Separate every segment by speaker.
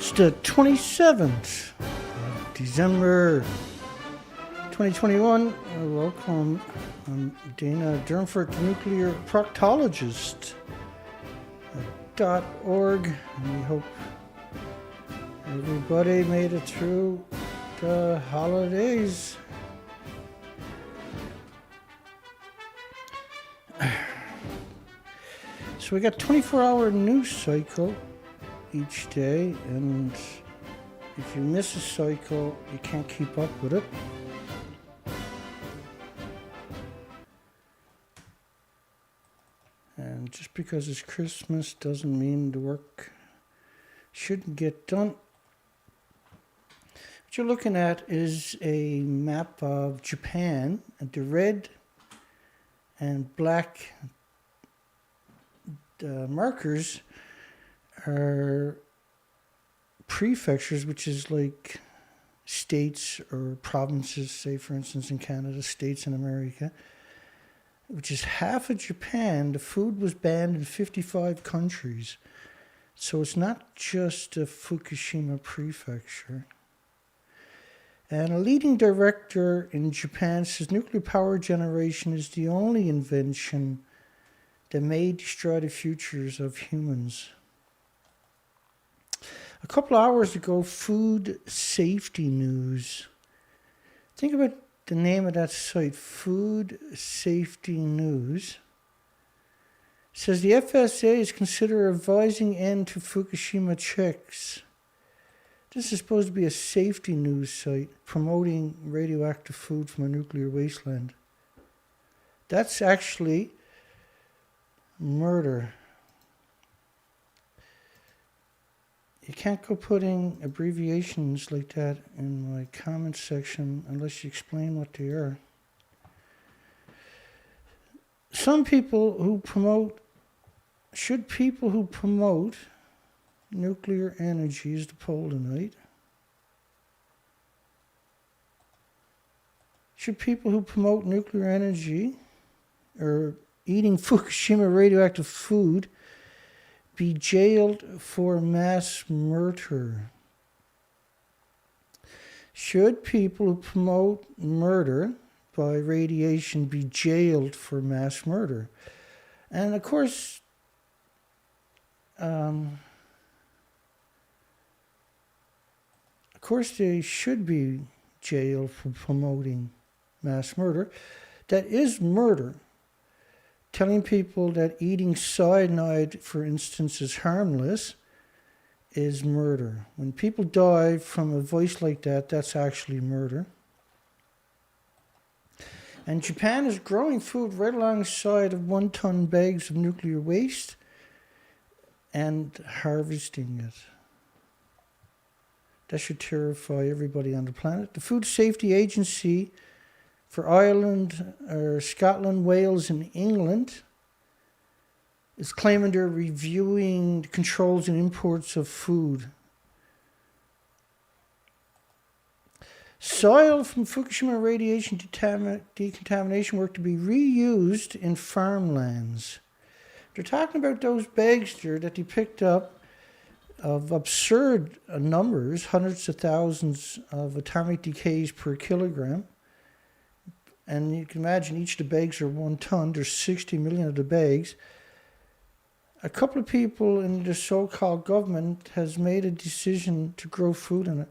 Speaker 1: It's the 27th of December 2021. Welcome. I'm Dana Durnford, nuclear proctologist at .org. And we hope everybody made it through the holidays. So we got 24-hour news cycle each day, and if you miss a cycle, you can't keep up with it. And just because it's Christmas doesn't mean the work shouldn't get done. What you're looking at is a map of Japan, and the red and black markers are prefectures, which is like states or provinces, say for instance in Canada, states in America, which is half of Japan. The food was banned in 55 countries. So it's not just a Fukushima prefecture. And a leading director in Japan says nuclear power generation is the only invention that may destroy the futures of humans. A couple hours ago, food safety news. Think about the name of that site, Food Safety News. It says the FSA is considering advising end to Fukushima checks. This is supposed to be a safety news site promoting radioactive food from a nuclear wasteland. That's actually murder. You can't go putting abbreviations like that in my comment section unless you explain what they are. People who promote nuclear energy is the poll tonight. Should people who promote nuclear energy or eating Fukushima radioactive food be jailed for mass murder? Should people who promote murder by radiation be jailed for mass murder? And of course, they should be jailed for promoting mass murder. That is murder. Telling people that eating cyanide, for instance, is harmless is murder. When people die from a voice like that, that's actually murder. And Japan is growing food right alongside of 1-ton bags of nuclear waste and harvesting it. That should terrify everybody on the planet. The Food Safety Agency for Ireland, or Scotland, Wales, and England is claiming they're reviewing the controls and imports of food. Soil from Fukushima radiation decontamination work to be reused in farmlands. They're talking about those bags there that they picked up of absurd numbers, hundreds of thousands of atomic decays per kilogram. And you can imagine each of the bags are 1 ton. There's 60 million of the bags. A couple of people in the so-called government has made a decision to grow food in it.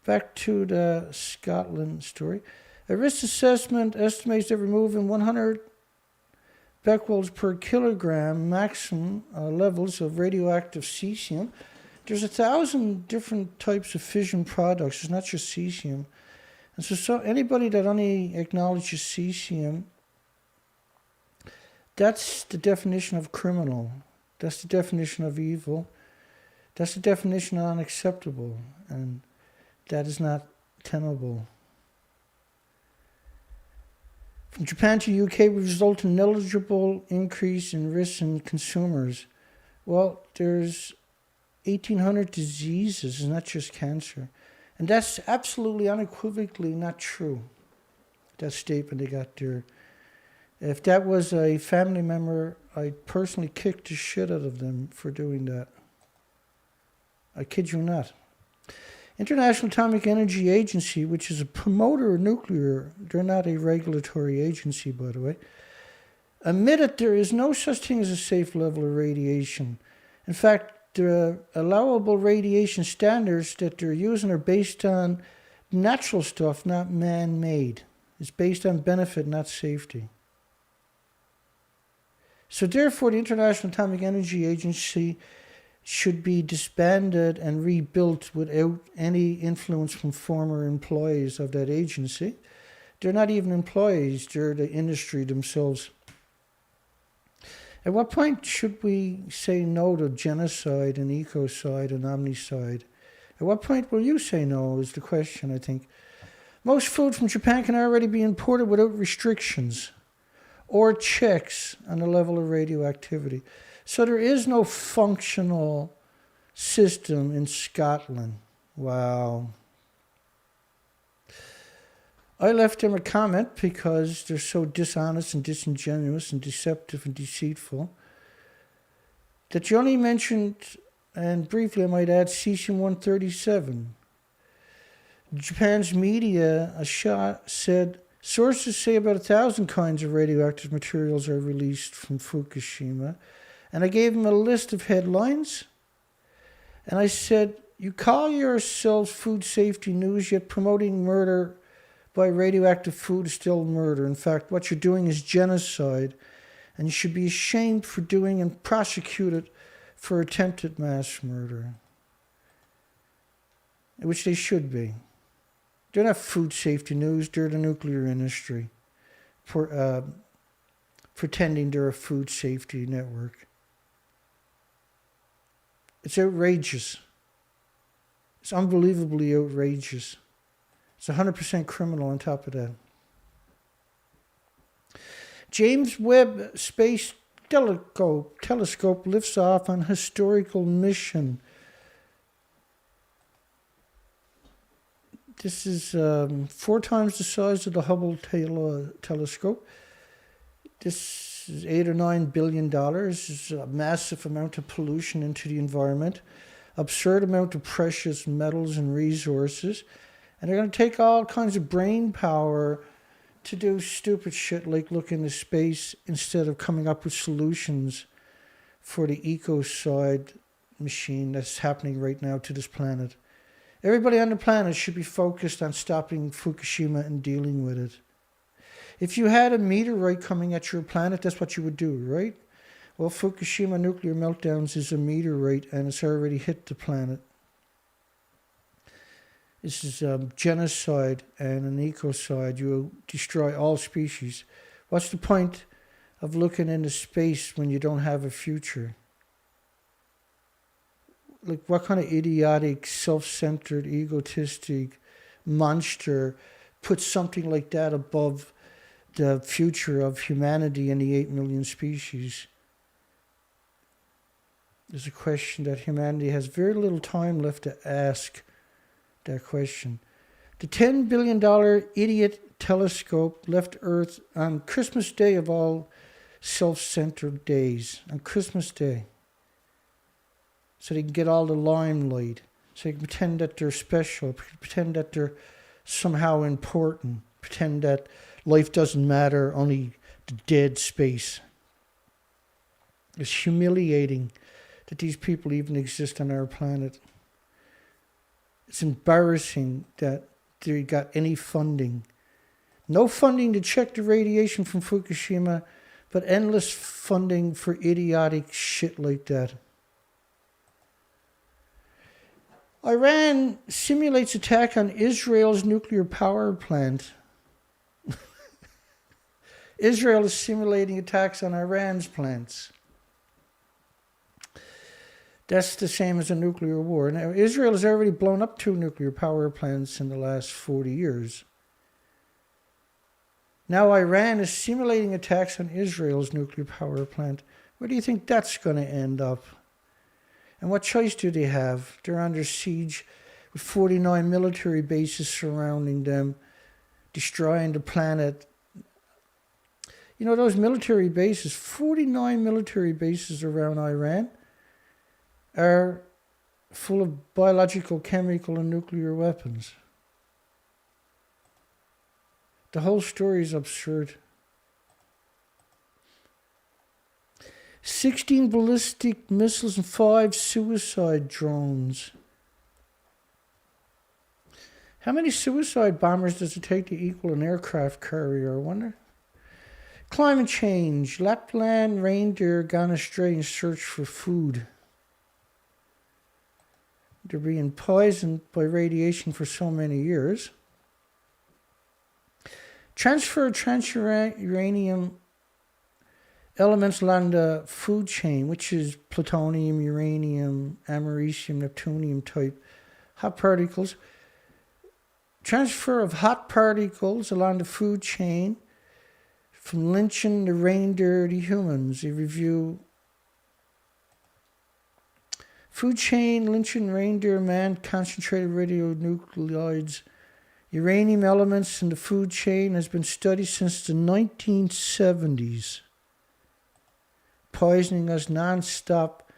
Speaker 1: Back to the Scotland story. A risk assessment estimates that removing 100 becquerels per kilogram maximum levels of radioactive cesium. There's 1,000 different types of fission products. It's not just cesium. And so anybody that only acknowledges cesium, that's the definition of criminal. That's the definition of evil. That's the definition of unacceptable. And that is not tenable. From Japan to UK would result in negligible increase in risk in consumers. Well, there's 1,800 diseases, it's not just cancer. And that's absolutely unequivocally not true, that statement they got there. If that was a family member, I'd personally kick the shit out of them for doing that. I kid you not. International Atomic Energy Agency, which is a promoter of nuclear, they're not a regulatory agency, by the way, admitted there is no such thing as a safe level of radiation. In fact, the allowable radiation standards that they're using are based on natural stuff, not man-made. It's based on benefit, not safety. So therefore, the International Atomic Energy Agency should be disbanded and rebuilt without any influence from former employees of that agency. They're not even employees, they're the industry themselves. At what point should we say no to genocide and ecocide and omnicide? At what point will you say no is the question, I think. Most food from Japan can already be imported without restrictions or checks on the level of radioactivity. So there is no functional system in Scotland. Wow. I left them a comment because they're so dishonest and disingenuous and deceptive and deceitful that you only mentioned, and briefly I might add, cesium-137. Japan's media, said, sources say about 1,000 kinds of radioactive materials are released from Fukushima. And I gave them a list of headlines. And I said, you call yourselves food safety news, yet promoting murder by radioactive food is still murder. In fact, what you're doing is genocide. And you should be ashamed for doing and prosecuted for attempted mass murder. Which they should be. They're not food safety news, they're the nuclear industry. Pretending they're a food safety network. It's outrageous. It's unbelievably outrageous. It's 100% criminal on top of that. James Webb Space Telescope lifts off on historical mission. This is 4 times the size of the Hubble telescope. This is $8 or $9 billion. It's a massive amount of pollution into the environment, absurd amount of precious metals and resources, and they're going to take all kinds of brain power to do stupid shit like look into space instead of coming up with solutions for the ecocide machine that's happening right now to this planet. Everybody on the planet should be focused on stopping Fukushima and dealing with it. If you had a meteorite coming at your planet, that's what you would do, right? Well, Fukushima nuclear meltdowns is a meteorite and it's already hit the planet. This is genocide and an ecocide. You destroy all species. What's the point of looking into space when you don't have a future? Like, what kind of idiotic, self-centered, egotistic monster puts something like that above the future of humanity and the 8 million species? There's a question that humanity has very little time left to ask that question. The $10 billion idiot telescope left Earth on Christmas Day of all self-centered days. On Christmas Day. So they can get all the limelight. So they can pretend that they're special. Pretend that they're somehow important. Pretend that life doesn't matter, only the dead space. It's humiliating that these people even exist on our planet. It's embarrassing that they got any funding. No funding to check the radiation from Fukushima, but endless funding for idiotic shit like that. Iran simulates attack on Israel's nuclear power plant. Israel is simulating attacks on Iran's plants. That's the same as a nuclear war. Now, Israel has already blown up 2 nuclear power plants in the last 40 years. Now Iran is simulating attacks on Israel's nuclear power plant. Where do you think that's going to end up? And what choice do they have? They're under siege with 49 military bases surrounding them, destroying the planet. You know, those military bases, 49 military bases around Iran, are full of biological, chemical, and nuclear weapons. The whole story is absurd. 16 ballistic missiles and 5 suicide drones. How many suicide bombers does it take to equal an aircraft carrier, I wonder? Climate change. Lapland reindeer gone astray in search for food. They're being poisoned by radiation for so many years. Transfer of uranium elements along the food chain, which is plutonium, uranium, americium, neptunium type hot particles. Transfer of hot particles along the food chain from lynching the reindeer to humans. A review. Food chain, lynching reindeer, man, concentrated radionuclides. Uranium elements in the food chain has been studied since the 1970s. Poisoning us non-stop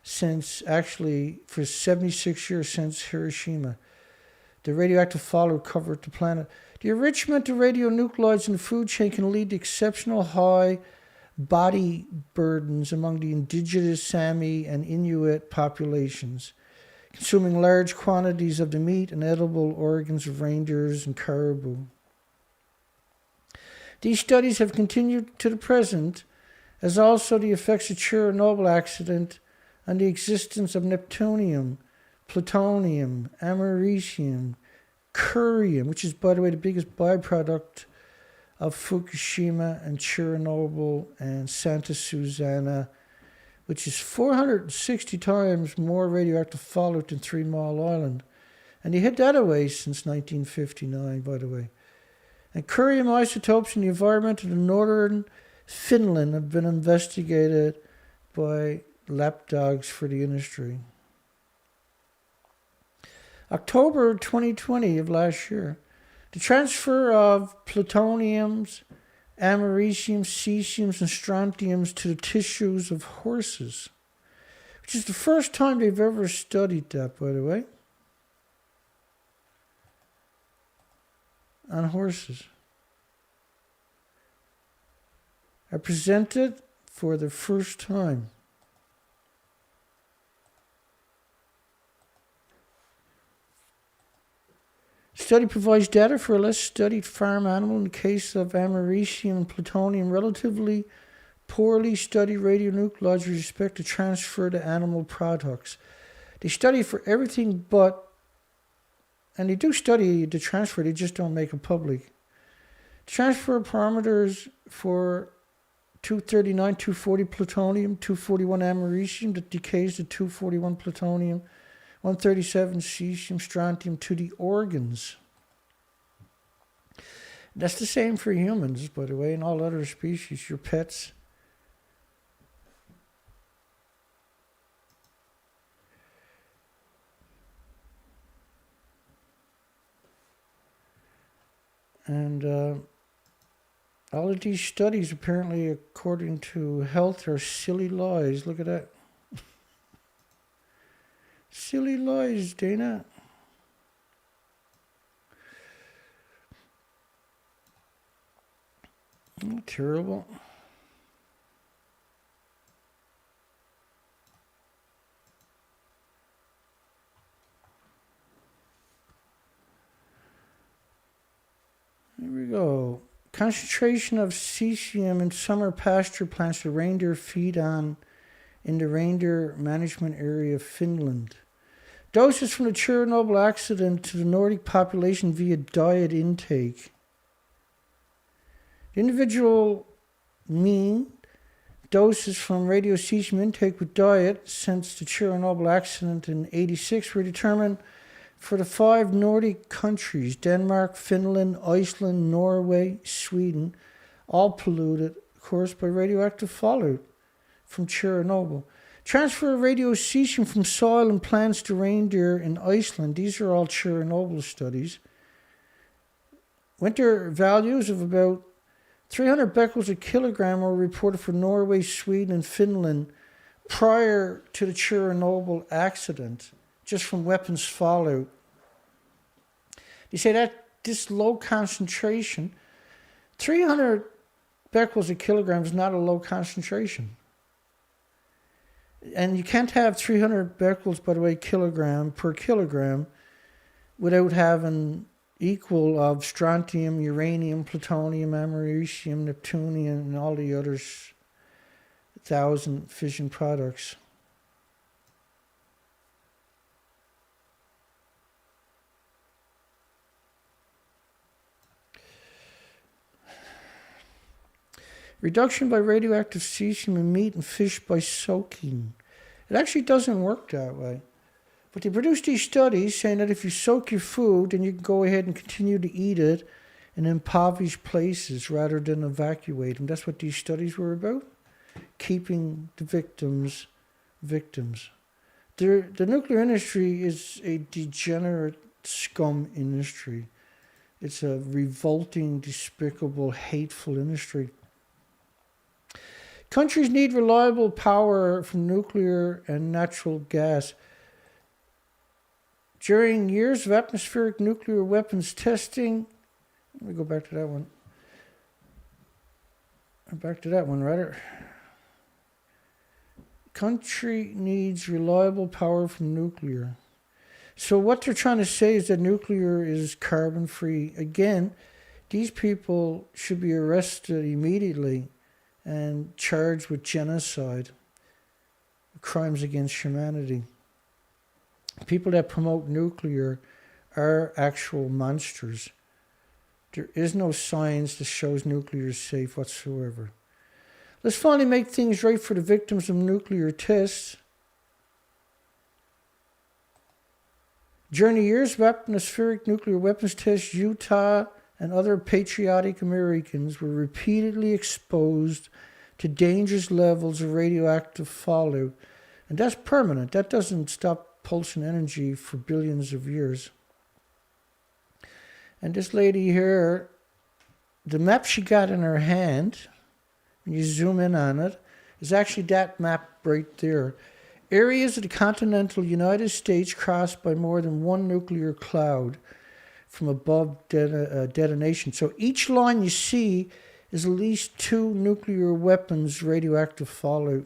Speaker 1: since, actually, for 76 years since Hiroshima. The radioactive fallout covered the planet. The enrichment of radionuclides in the food chain can lead to exceptional high body burdens among the indigenous Sami and Inuit populations, consuming large quantities of the meat and edible organs of reindeers and caribou. These studies have continued to the present, as also the effects of Chernobyl accident on the existence of neptunium, plutonium, americium, curium, which is, by the way, the biggest byproduct of Fukushima and Chernobyl and Santa Susana, which is 460 times more radioactive fallout than 3 Mile Island. And they hid that away since 1959, by the way. And curium isotopes in the environment of the northern Finland have been investigated by lapdogs for the industry. October 2020 of last year, the transfer of plutoniums, americiums, cesiums, and strontiums to the tissues of horses, which is the first time they've ever studied that, by the way, on horses, are presented for the first time. Study provides data for a less studied farm animal in the case of americium and plutonium, relatively poorly studied radionuclides with respect to transfer to animal products. They study for everything but, and they do study the transfer, they just don't make it public. Transfer parameters for 239, 240 plutonium, 241 americium that decays to 241 plutonium, 137 cesium, strontium to the organs. That's the same for humans, by the way, and all other species, your pets. And all of these studies, apparently, according to health, are silly lies. Look at that. Silly lies, Dana. Oh, terrible. Here we go. Concentration of cesium in summer pasture plants the reindeer feed on in the reindeer management area of Finland. Doses from the Chernobyl accident to the Nordic population via diet intake. The individual mean doses from radiocesium intake with diet since the Chernobyl accident in 1986 were determined for the 5 Nordic countries, Denmark, Finland, Iceland, Norway, Sweden, all polluted, of course, by radioactive fallout from Chernobyl. Transfer of radiocesium from soil and plants to reindeer in Iceland. These are all Chernobyl studies. Winter values of about 300 becquerels a kilogram were reported for Norway, Sweden, and Finland prior to the Chernobyl accident. just from weapons fallout. They say that this low concentration, 300 becquerels a kilogram is not a low concentration. And you can't have 300 becquerels, by the way, kilogram per kilogram without having equal of strontium, uranium, plutonium, americium, neptunium, and all the others 1,000 fission products. Reduction by radioactive cesium in meat and fish by soaking. It actually doesn't work that way. But they produced these studies saying that if you soak your food, then you can go ahead and continue to eat it in impoverished places rather than evacuate them. That's what these studies were about. Keeping the victims. The nuclear industry is a degenerate scum industry. It's a revolting, despicable, hateful industry. Countries need reliable power from nuclear and natural gas. During years of atmospheric nuclear weapons testing, let me go back to that one. Country needs reliable power from nuclear. So what they're trying to say is that nuclear is carbon free. Again, these people should be arrested immediately and charged with genocide, crimes against humanity. People that promote nuclear are actual monsters. There is no science that shows nuclear is safe whatsoever. Let's finally make things right for the victims of nuclear tests. During the years of atmospheric nuclear weapons tests, Utah and other patriotic Americans were repeatedly exposed to dangerous levels of radioactive fallout. And that's permanent. That doesn't stop pulsing energy for billions of years. And this lady here, the map she got in her hand, when you zoom in on it, is actually that map right there. Areas of the continental United States crossed by more than one nuclear cloud from above detonation. So each line you see is at least 2 nuclear weapons radioactive fallout.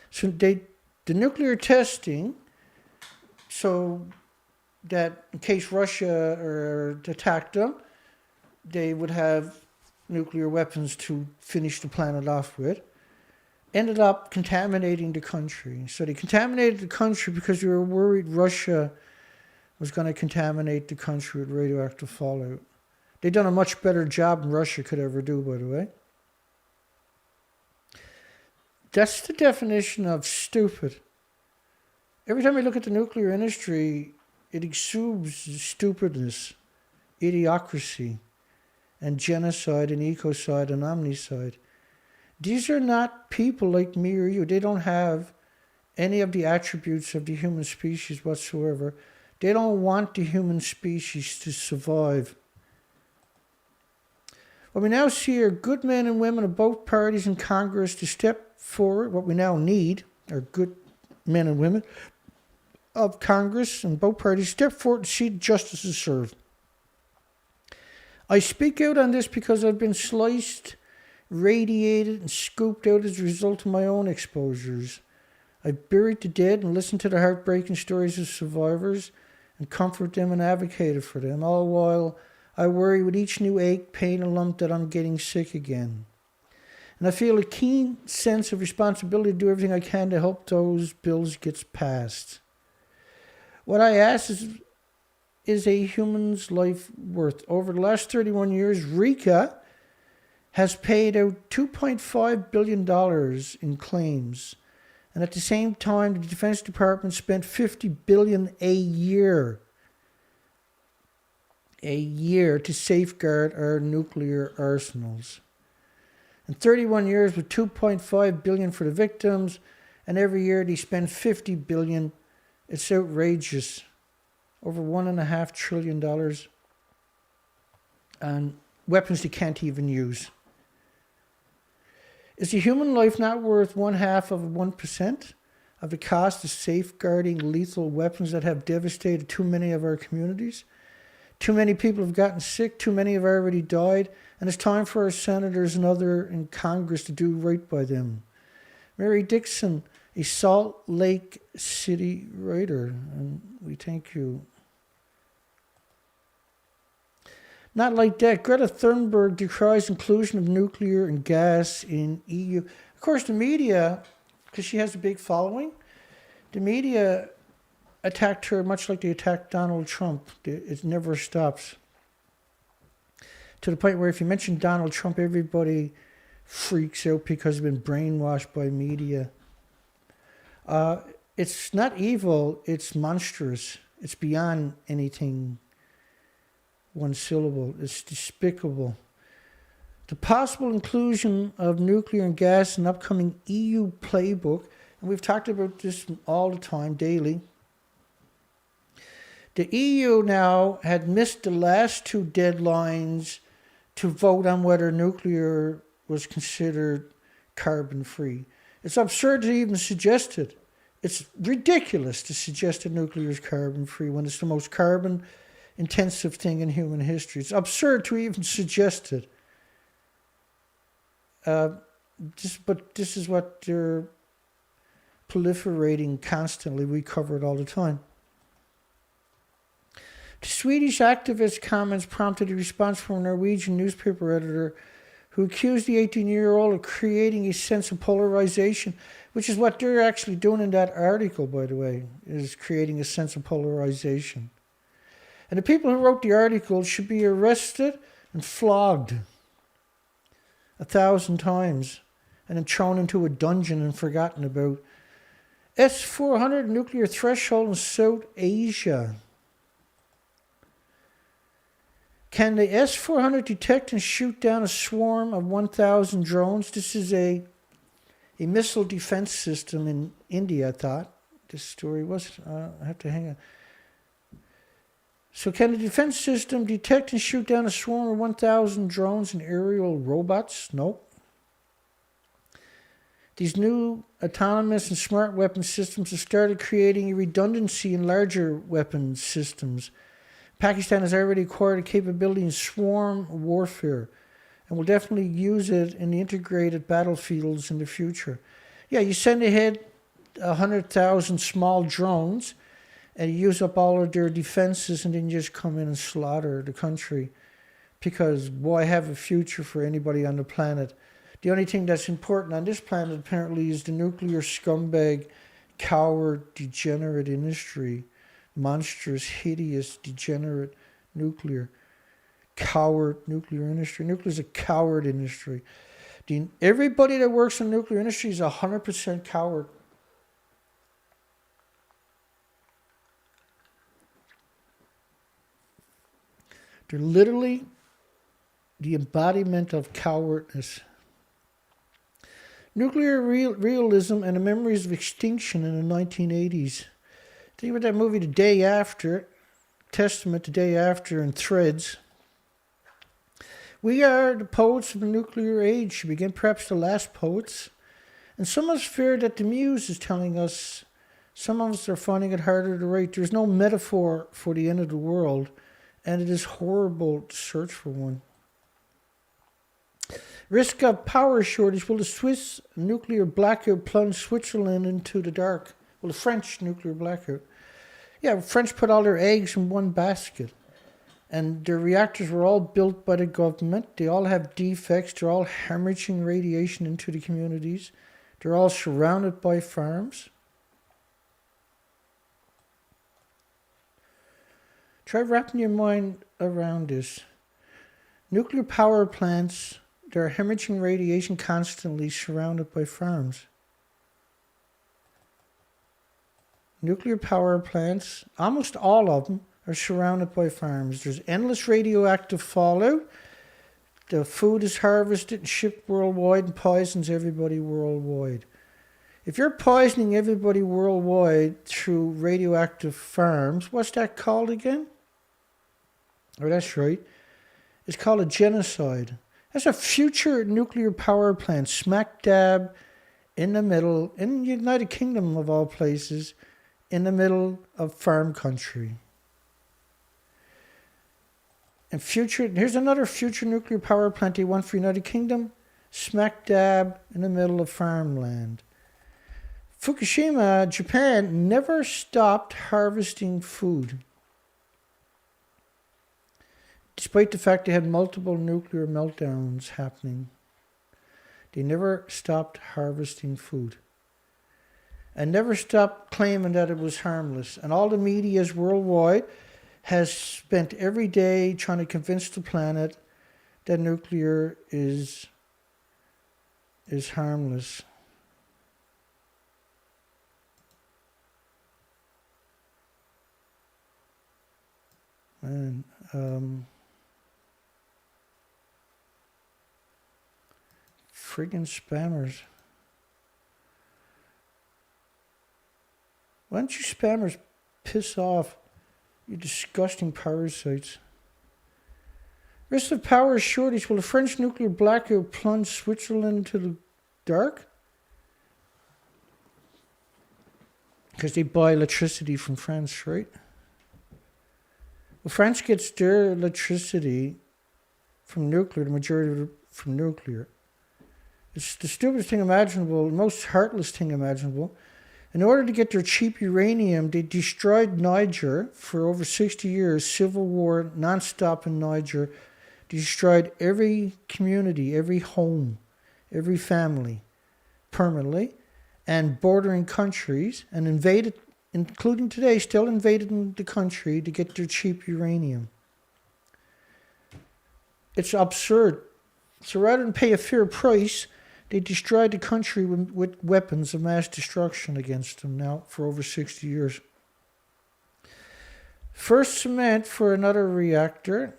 Speaker 1: So the nuclear testing, so that in case Russia attacked them, they would have nuclear weapons to finish the planet off with, ended up contaminating the country. So they contaminated the country because they were worried Russia was going to contaminate the country with radioactive fallout. They've done a much better job than Russia could ever do, by the way. That's the definition of stupid. Every time I look at the nuclear industry, it exudes stupidness, idiocracy, and genocide and ecocide and omnicide. These are not people like me or you. They don't have any of the attributes of the human species whatsoever. They don't want the human species to survive. What we now see are good men and women of both parties in Congress to step forward. What we now need are good men and women of Congress and both parties step forward to see justice is served. I speak out on this because I've been sliced, radiated, and scooped out as a result of my own exposures. I've buried the dead and listened to the heartbreaking stories of survivors and comfort them and advocated for them, all while I worry with each new ache, pain, and lump that I'm getting sick again. And I feel a keen sense of responsibility to do everything I can to help those bills get passed. What I ask is a human's life worth? Over the last 31 years, RICA has paid out $2.5 billion in claims. And at the same time, the Defense Department spent $50 billion a year to safeguard our nuclear arsenals. In 31 years with $2.5 billion for the victims, and every year they spend $50 billion. It's outrageous. Over $1.5 trillion on weapons they can't even use. Is a human life not worth 1/2 of 1% of the cost of safeguarding lethal weapons that have devastated too many of our communities. Too many people have gotten sick, too many have already died, and it's time for our senators and others in Congress to do right by them. Mary Dixon, a Salt Lake City writer, and we thank you. Not like that. Greta Thunberg decries inclusion of nuclear and gas in EU. Of course, the media, because she has a big following, the media attacked her much like they attacked Donald Trump. It never stops. To the point where if you mention Donald Trump, everybody freaks out because they've been brainwashed by media. It's not evil, it's monstrous. It's beyond anything one syllable. It's despicable. The possible inclusion of nuclear and gas in upcoming EU playbook, and we've talked about this all the time, daily. The EU now had missed the last two deadlines to vote on whether nuclear was considered carbon-free. It's absurd to even suggest it. It's ridiculous to suggest that nuclear is carbon-free when it's the most carbon-intensive thing in human history. It's absurd to even suggest it. But this is what they're proliferating constantly. We cover it all the time. The Swedish activist comments prompted a response from a Norwegian newspaper editor who accused the 18-year-old of creating a sense of polarization, which is what they're actually doing in that article, by the way, is creating a sense of polarization. And the people who wrote the article should be arrested and flogged 1,000 times and then thrown into a dungeon and forgotten about. S-400 nuclear threshold in South Asia. Can the S-400 detect and shoot down a swarm of 1,000 drones? This is a missile defense system in India, I thought. This story was. I have to hang on. So can the defense system detect and shoot down a swarm of 1,000 drones and aerial robots? Nope. These new autonomous and smart weapon systems have started creating a redundancy in larger weapon systems. Pakistan has already acquired a capability in swarm warfare and will definitely use it in the integrated battlefields in the future. Yeah, you send ahead 100,000 small drones and you use up all of their defenses and then you just come in and slaughter the country because, boy, I have a future for anybody on the planet. The only thing that's important on this planet apparently is the nuclear scumbag, coward, degenerate industry. Monstrous, hideous, degenerate nuclear. Coward nuclear industry. Nuclear is a coward industry. Everybody that works in the nuclear industry is 100% coward. They're literally the embodiment of cowardness. Nuclear realism and the memories of extinction in the 1980s. Think about that movie The Day After, Testament The Day After, and Threads. We are the poets of the nuclear age. We begin perhaps the last poets. And some of us fear that the muse is telling us, some of us are finding it harder to write. There's no metaphor for the end of the world, and it is horrible to search for one. Risk of power shortage. Will the Swiss nuclear blackout plunge Switzerland into the dark? Well, the French nuclear blackout. Yeah, the French put all their eggs in one basket. And their reactors were all built by the government. They all have defects. They're all hemorrhaging radiation into the communities. They're all surrounded by farms. Try wrapping your mind around this. Nuclear power plants, they're hemorrhaging radiation constantly surrounded by farms. Nuclear power plants, almost all of them, are surrounded by farms. There's endless radioactive fallout. The food is harvested and shipped worldwide and poisons everybody worldwide. If you're poisoning everybody worldwide through radioactive farms, what's that called again? Oh, that's right. It's called a genocide. That's a future nuclear power plant, smack dab in the middle, in the United Kingdom of all places, in the middle of farm country. And here's another future nuclear power plant they want for United Kingdom, smack dab in the middle of farmland. Fukushima, Japan, never stopped harvesting food, despite the fact they had multiple nuclear meltdowns happening. They never stopped harvesting food and never stopped claiming that it was harmless. And all the medias worldwide has spent every day trying to convince the planet that nuclear is harmless. And friggin' spammers. Why don't you spammers piss off, you disgusting parasites? Risk of power shortage. Will the French nuclear blackout plunge Switzerland into the dark? Because they buy electricity from France, right? Well, France gets their electricity from nuclear, the majority of it from nuclear. It's the stupidest thing imaginable, the most heartless thing imaginable. In order to get their cheap uranium, they destroyed Niger for over 60 years, civil war non-stop in Niger. They destroyed every community, every home, every family, permanently, and bordering countries, and invaded, including today, still invaded the country to get their cheap uranium. It's absurd. So rather than pay a fair price, they destroyed the country with weapons of mass destruction against them now for over 60 years. First cement for another reactor.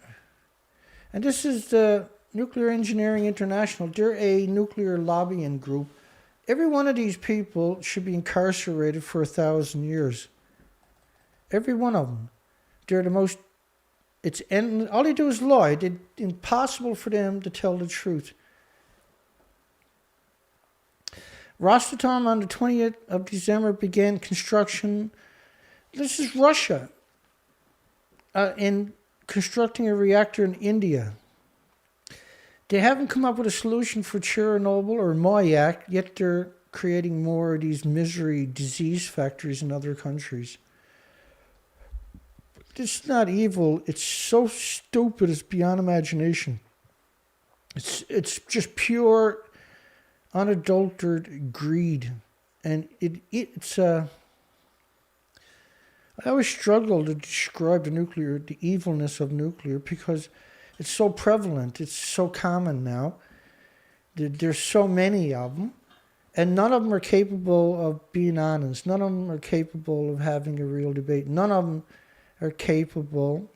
Speaker 1: And this is the Nuclear Engineering International. They're a nuclear lobbying group. Every one of these people should be incarcerated for 1,000 years. Every one of them. They're the most... all they do is lie. It's impossible for them to tell the truth. Rosatom on the 20th of December began construction. This is Russia in constructing a reactor in India. They haven't come up with a solution for Chernobyl or Mayak, yet they're creating more of these misery disease factories in other countries. It's not evil. It's so stupid. It's beyond imagination. It's just pure, unadulterated greed, and it's I always struggle to describe the evilness of nuclear, because it's so prevalent, it's so common now. There's so many of them, and none of them are capable of being honest. None of them are capable of having a real debate. None of them are capable.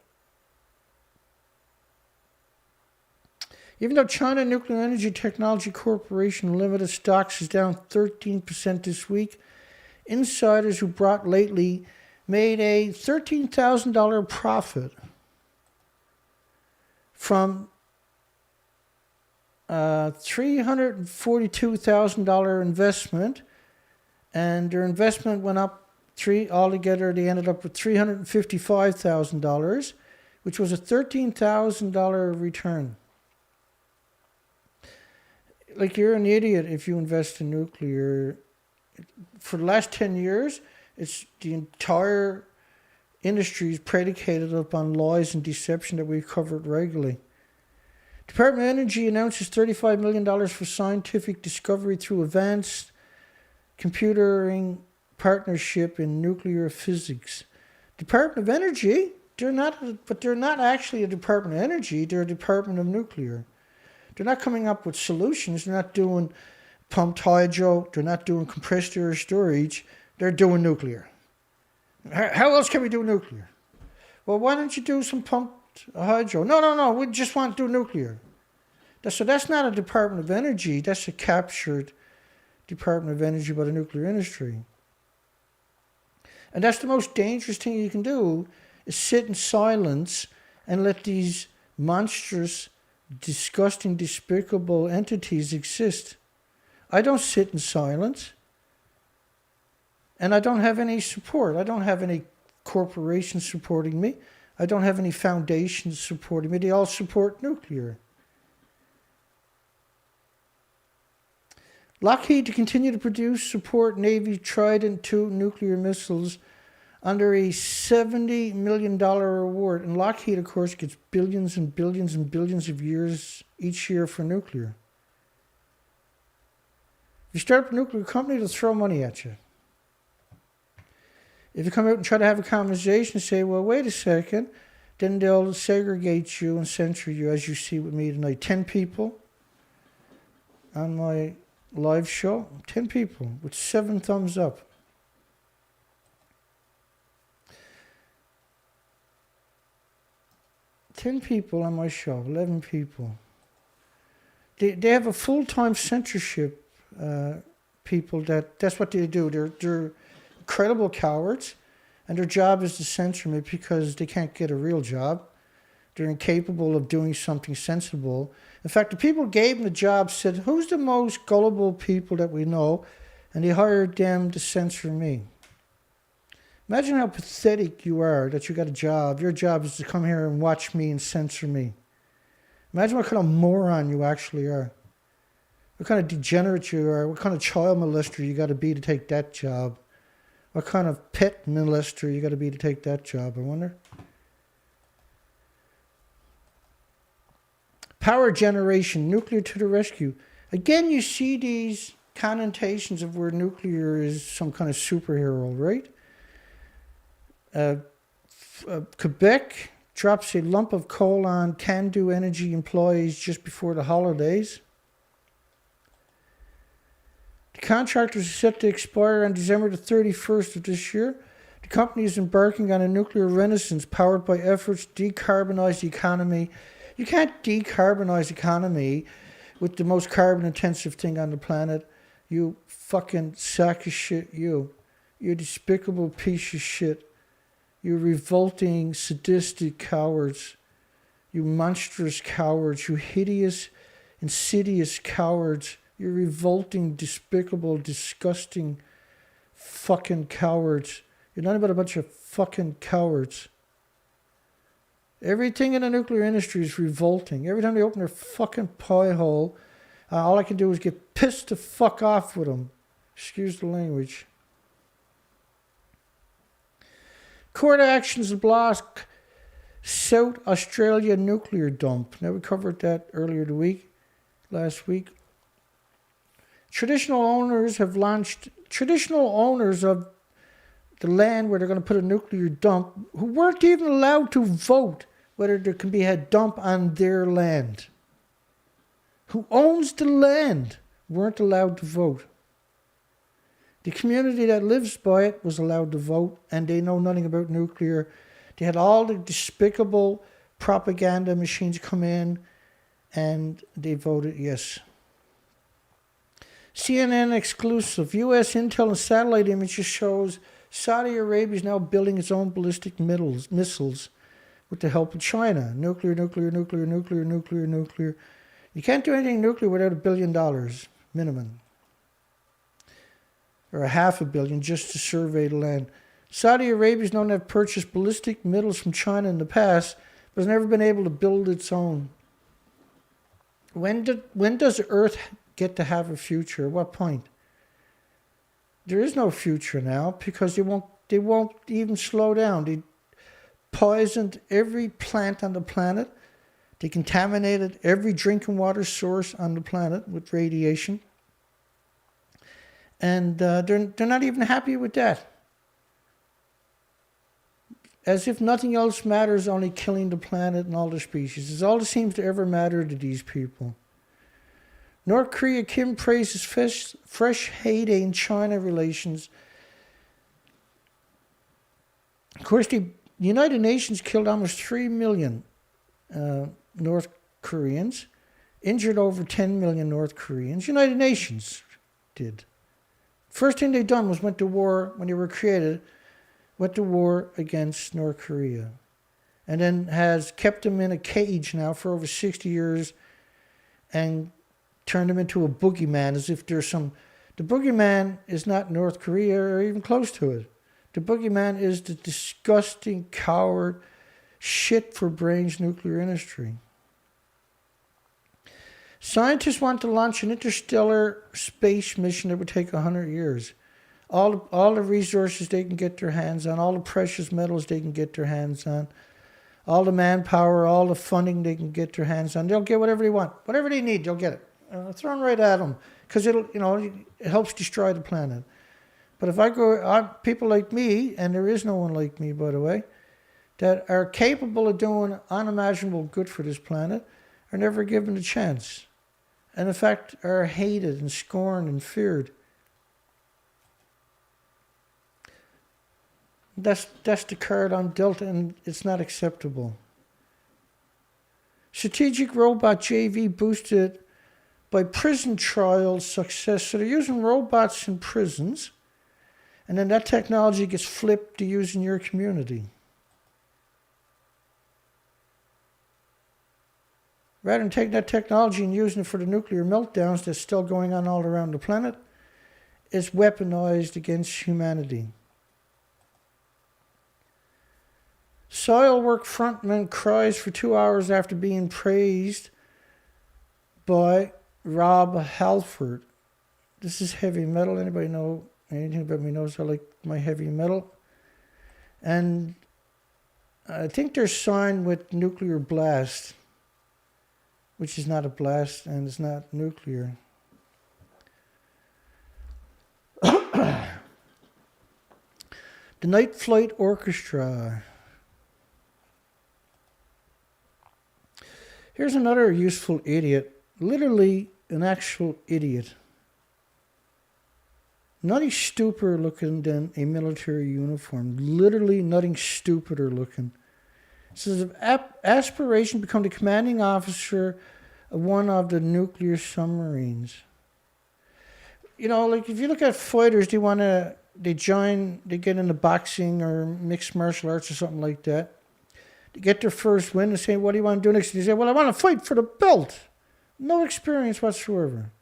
Speaker 1: Even though China Nuclear Energy Technology Corporation Limited stocks is down 13% this week, insiders who bought lately made a $13,000 profit from $342,000 investment, and their investment went up altogether. They ended up with $355,000, which was a $13,000 return. Like, you're an idiot if you invest in nuclear. For the last 10 years, it's the entire industry is predicated upon lies and deception that we've covered regularly. Department of Energy announces $35 million for scientific discovery through advanced computing partnership in nuclear physics. Department of Energy, they're not actually a Department of Energy, they're a Department of Nuclear. They're not coming up with solutions. They're not doing pumped hydro. They're not doing compressed air storage. They're doing nuclear. How else can we do nuclear? Well, why don't you do some pumped hydro? No. We just want to do nuclear. So that's not a Department of Energy. That's a captured Department of Energy by the nuclear industry. And that's the most dangerous thing you can do, is sit in silence and let these monstrous, disgusting, despicable entities exist. I don't sit in silence. And I don't have any support. I don't have any corporations supporting me. I don't have any foundations supporting me. They all support nuclear. Lockheed to continue to produce, support Navy Trident II nuclear missiles under a $70 million award. And Lockheed, of course, gets billions and billions and billions of years each year for nuclear. If you start up a nuclear company, they'll throw money at you. If you come out and try to have a conversation and say, well, wait a second, then they'll segregate you and censor you, as you see with me tonight. 10 people on my live show. 10 people with 7 thumbs up. Ten people on my show, 11 people. They have a full-time censorship people that's what they do. They're incredible cowards, and their job is to censor me because they can't get a real job. They're incapable of doing something sensible. In fact, the people who gave them the job said, who's the most gullible people that we know? And they hired them to censor me. Imagine how pathetic you are that you got a job. Your job is to come here and watch me and censor me. Imagine what kind of moron you actually are. What kind of degenerate you are. What kind of child molester you got to be to take that job. What kind of pet molester you got to be to take that job, I wonder. Power generation, nuclear to the rescue. Again, you see these connotations of where nuclear is some kind of superhero, right? Quebec drops a lump of coal on can-do energy employees just before the holidays. The contractors are set to expire on December the 31st of this year. The company is embarking on a nuclear renaissance powered by efforts to decarbonize the economy. You can't decarbonize the economy with the most carbon-intensive thing on the planet. You fucking sack of shit, you. You despicable piece of shit. You revolting, sadistic cowards. You monstrous cowards. You hideous, insidious cowards. You revolting, despicable, disgusting fucking cowards. You're nothing but a bunch of fucking cowards. Everything in the nuclear industry is revolting. Every time they open their fucking pie hole, all I can do is get pissed the fuck off with them. Excuse the language. Court actions block South Australia nuclear dump. Now, we covered that earlier last week. Traditional owners of the land where they're going to put a nuclear dump, who weren't even allowed to vote whether there can be a dump on their land. Who owns the land weren't allowed to vote. The community that lives by it was allowed to vote, and they know nothing about nuclear. They had all the despicable propaganda machines come in, and they voted yes. CNN exclusive. U.S. intel and satellite images shows Saudi Arabia is now building its own ballistic missiles with the help of China. Nuclear. You can't do anything nuclear without $1 billion minimum. Or $500 million just to survey the land. Saudi Arabia is known to have purchased ballistic missiles from China in the past, but has never been able to build its own. When does Earth get to have a future? At what point? There is no future now because they won't even slow down. They poisoned every plant on the planet. They contaminated every drinking water source on the planet with radiation. And they're not even happy with that. As if nothing else matters, only killing the planet and all the species. It's all that seems to ever matter to these people. North Korea, Kim praises fresh heyday in China relations. Of course, the United Nations killed almost 3 million North Koreans, injured over 10 million North Koreans. United Nations did. First thing they done was went to war, when they were created, went to war against North Korea. And then has kept them in a cage now for over 60 years and turn them into a boogeyman as if there's some... The boogeyman is not North Korea or even close to it. The boogeyman is the disgusting, coward, shit for brains nuclear industry. Scientists want to launch an interstellar space mission that would take 100 years. All the resources they can get their hands on, all the precious metals they can get their hands on, all the manpower, all the funding they can get their hands on. They'll get whatever they want. Whatever they need, they'll get it. Thrown right at them. Because it helps destroy the planet. But if people like me, and there is no one like me, by the way, that are capable of doing unimaginable good for this planet, are never given a chance. And in fact, are hated and scorned and feared. That's the card I'm dealt, and it's not acceptable. Strategic robot JV boosted by prison trials success. So they're using robots in prisons, and then that technology gets flipped to use in your community. Rather than taking that technology and using it for the nuclear meltdowns that's still going on all around the planet, it's weaponized against humanity. Soilwork frontman cries for 2 hours after being praised by Rob Halford. This is heavy metal. Anybody know anything about me knows I like my heavy metal. And I think they're signed with Nuclear Blast, which is not a blast and it's not nuclear. The Night Flight Orchestra. Here's another useful idiot. Literally an actual idiot. Nothing stupider looking than a military uniform. Literally nothing stupider looking. It says, aspiration to become the commanding officer of one of the nuclear submarines. Like if you look at fighters, they get into boxing or mixed martial arts or something like that. They get their first win and say, what do you want to do next? They say, well, I want to fight for the belt. No experience whatsoever.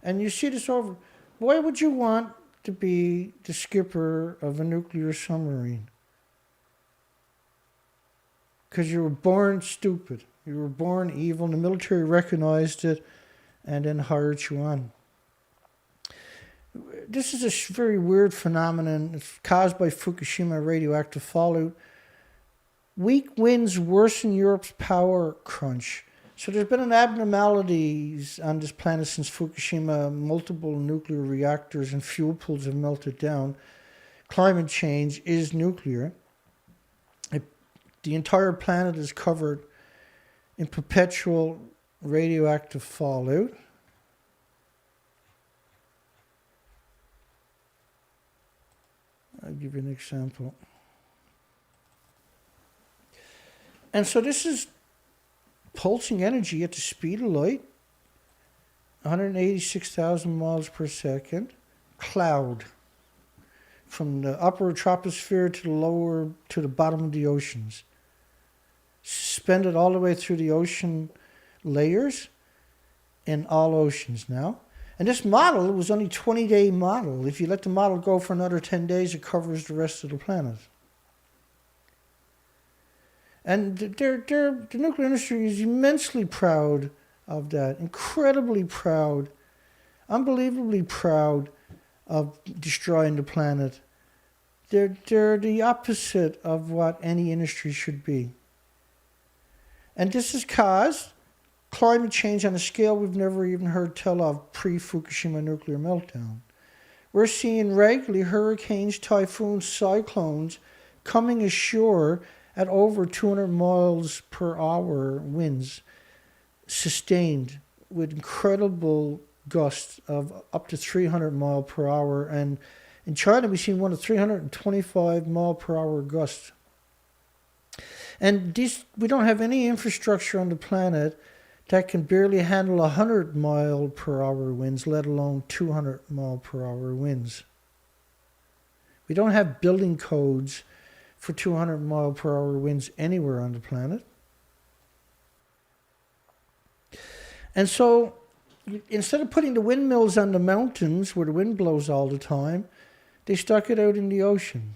Speaker 1: And you see this over. Why would you want to be the skipper of a nuclear submarine? Because you were born stupid. You were born evil, and the military recognized it and then hired you on. This is a very weird phenomenon. It's caused by Fukushima radioactive fallout. Weak winds worsen Europe's power crunch. So there's been an abnormalities on this planet since Fukushima. Multiple nuclear reactors and fuel pools have melted down. Climate change is nuclear. The entire planet is covered in perpetual radioactive fallout. I'll give you an example. And so this is pulsing energy at the speed of light, 186,000 miles per second, cloud, from the upper troposphere to the bottom of the oceans. Suspended all the way through the ocean layers in all oceans now. And this model was only a 20-day model. If you let the model go for another 10 days, it covers the rest of the planet. And the nuclear industry is immensely proud of that, incredibly proud, unbelievably proud of destroying the planet. They're the opposite of what any industry should be. And this has caused climate change on a scale we've never even heard tell of pre-Fukushima nuclear meltdown. We're seeing regularly hurricanes, typhoons, cyclones coming ashore at over 200 miles per hour winds, sustained with incredible gusts of up to 300 mile per hour. And in China, we've seen one of 325 mile per hour gusts. And we don't have any infrastructure on the planet that can barely handle 100 mile per hour winds, let alone 200 mile per hour winds. We don't have building codes for 200 mile per hour winds anywhere on the planet. And so instead of putting the windmills on the mountains where the wind blows all the time, they stuck it out in the ocean.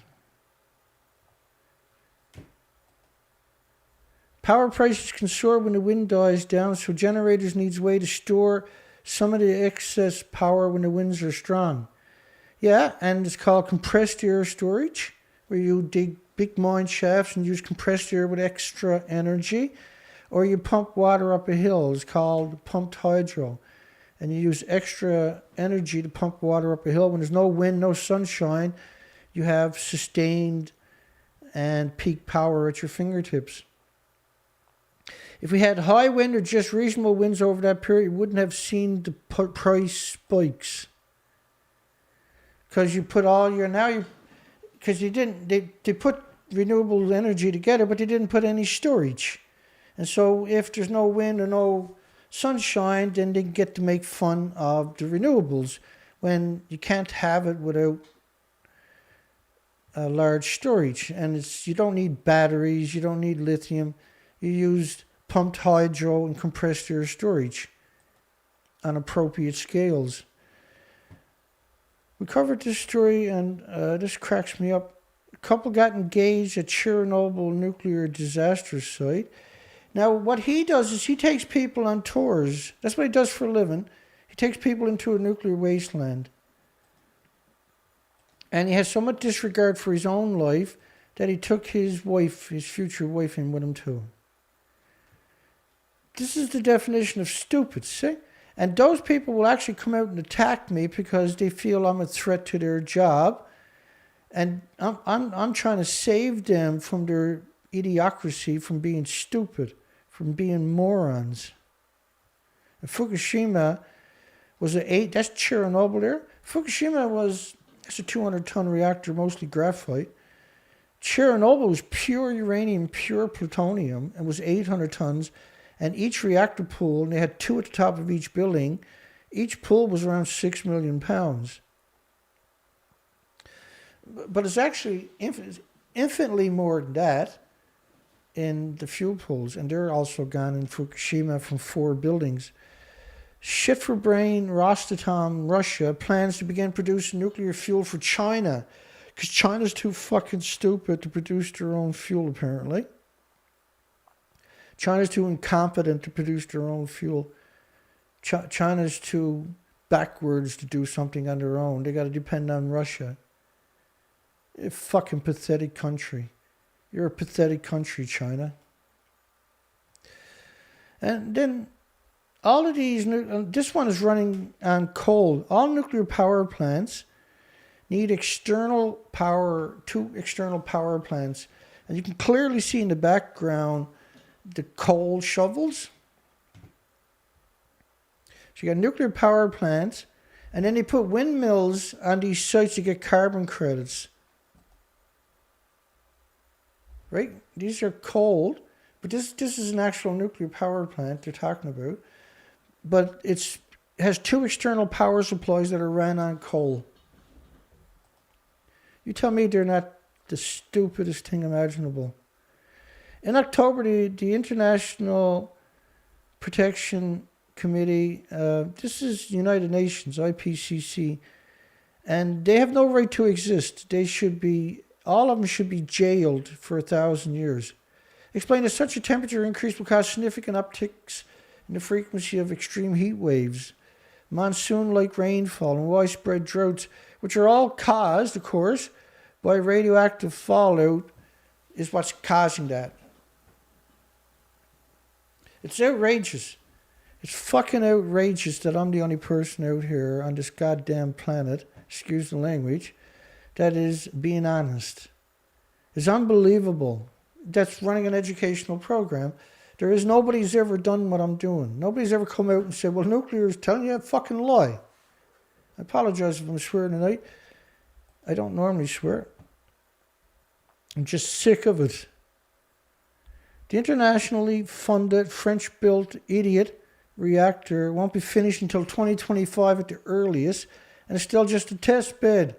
Speaker 1: Power prices can soar when the wind dies down, so generators needs a way to store some of the excess power when the winds are strong. Yeah, and it's called compressed air storage, where you dig big mine shafts and use compressed air with extra energy, or you pump water up a hill. It's called pumped hydro, and you use extra energy to pump water up a hill. When there's no wind, no sunshine, you have sustained and peak power at your fingertips. If we had high wind or just reasonable winds over that period, you wouldn't have seen the price spikes. Because you put all your, because you didn't, they put renewable energy together, but they didn't put any storage. And so if there's no wind or no sunshine, then they get to make fun of the renewables when you can't have it without a large storage. And you don't need batteries, you don't need lithium. You use pumped hydro and compressed air storage on appropriate scales. We covered this story, and this cracks me up. A couple got engaged at Chernobyl nuclear disaster site. Now, what he does is he takes people on tours. That's what he does for a living. He takes people into a nuclear wasteland. And he has so much disregard for his own life that he took his wife, his future wife, in with him too. This is the definition of stupid, see? And those people will actually come out and attack me because they feel I'm a threat to their job. And I'm trying to save them from their idiocracy, from being stupid, from being morons. And Fukushima was that's Chernobyl there. Fukushima that's a 200-ton reactor, mostly graphite. Chernobyl was pure uranium, pure plutonium, and was 800 tons. And each reactor pool, and they had 2 at the top of each building, each pool was around 6 million pounds. But it's actually infinitely more than that in the fuel pools, and they're also gone in Fukushima from 4 buildings. Shit for brain, Rosatom, Russia, plans to begin producing nuclear fuel for China, because China's too fucking stupid to produce their own fuel, apparently. China's too incompetent to produce their own fuel. China's too backwards to do something on their own. They got to depend on Russia. A fucking pathetic country. You're a pathetic country, China. And then all of these, this one is running on coal. All nuclear power plants need external power, 2 external power plants. And you can clearly see in the background the coal shovels. So you got nuclear power plants, and then they put windmills on these sites to get carbon credits. Right? These are coal, but this is an actual nuclear power plant they're talking about. But it has 2 external power supplies that are ran on coal. You tell me they're not the stupidest thing imaginable. In October, the International Protection Committee, this is United Nations, IPCC, and they have no right to exist. All of them should be jailed for 1,000 years. Explained that such a temperature increase will cause significant upticks in the frequency of extreme heat waves, monsoon-like rainfall, and widespread droughts, which are all caused, of course, by radioactive fallout, is what's causing that. It's outrageous. It's fucking outrageous that I'm the only person out here on this goddamn planet, excuse the language, that is being honest. It's unbelievable. That's running an educational program. Nobody's ever done what I'm doing. Nobody's ever come out and said, well, nuclear is telling you a fucking lie. I apologize if I'm swearing tonight. I don't normally swear. I'm just sick of it. The internationally funded French-built idiot reactor won't be finished until 2025 at the earliest, and it's still just a test bed.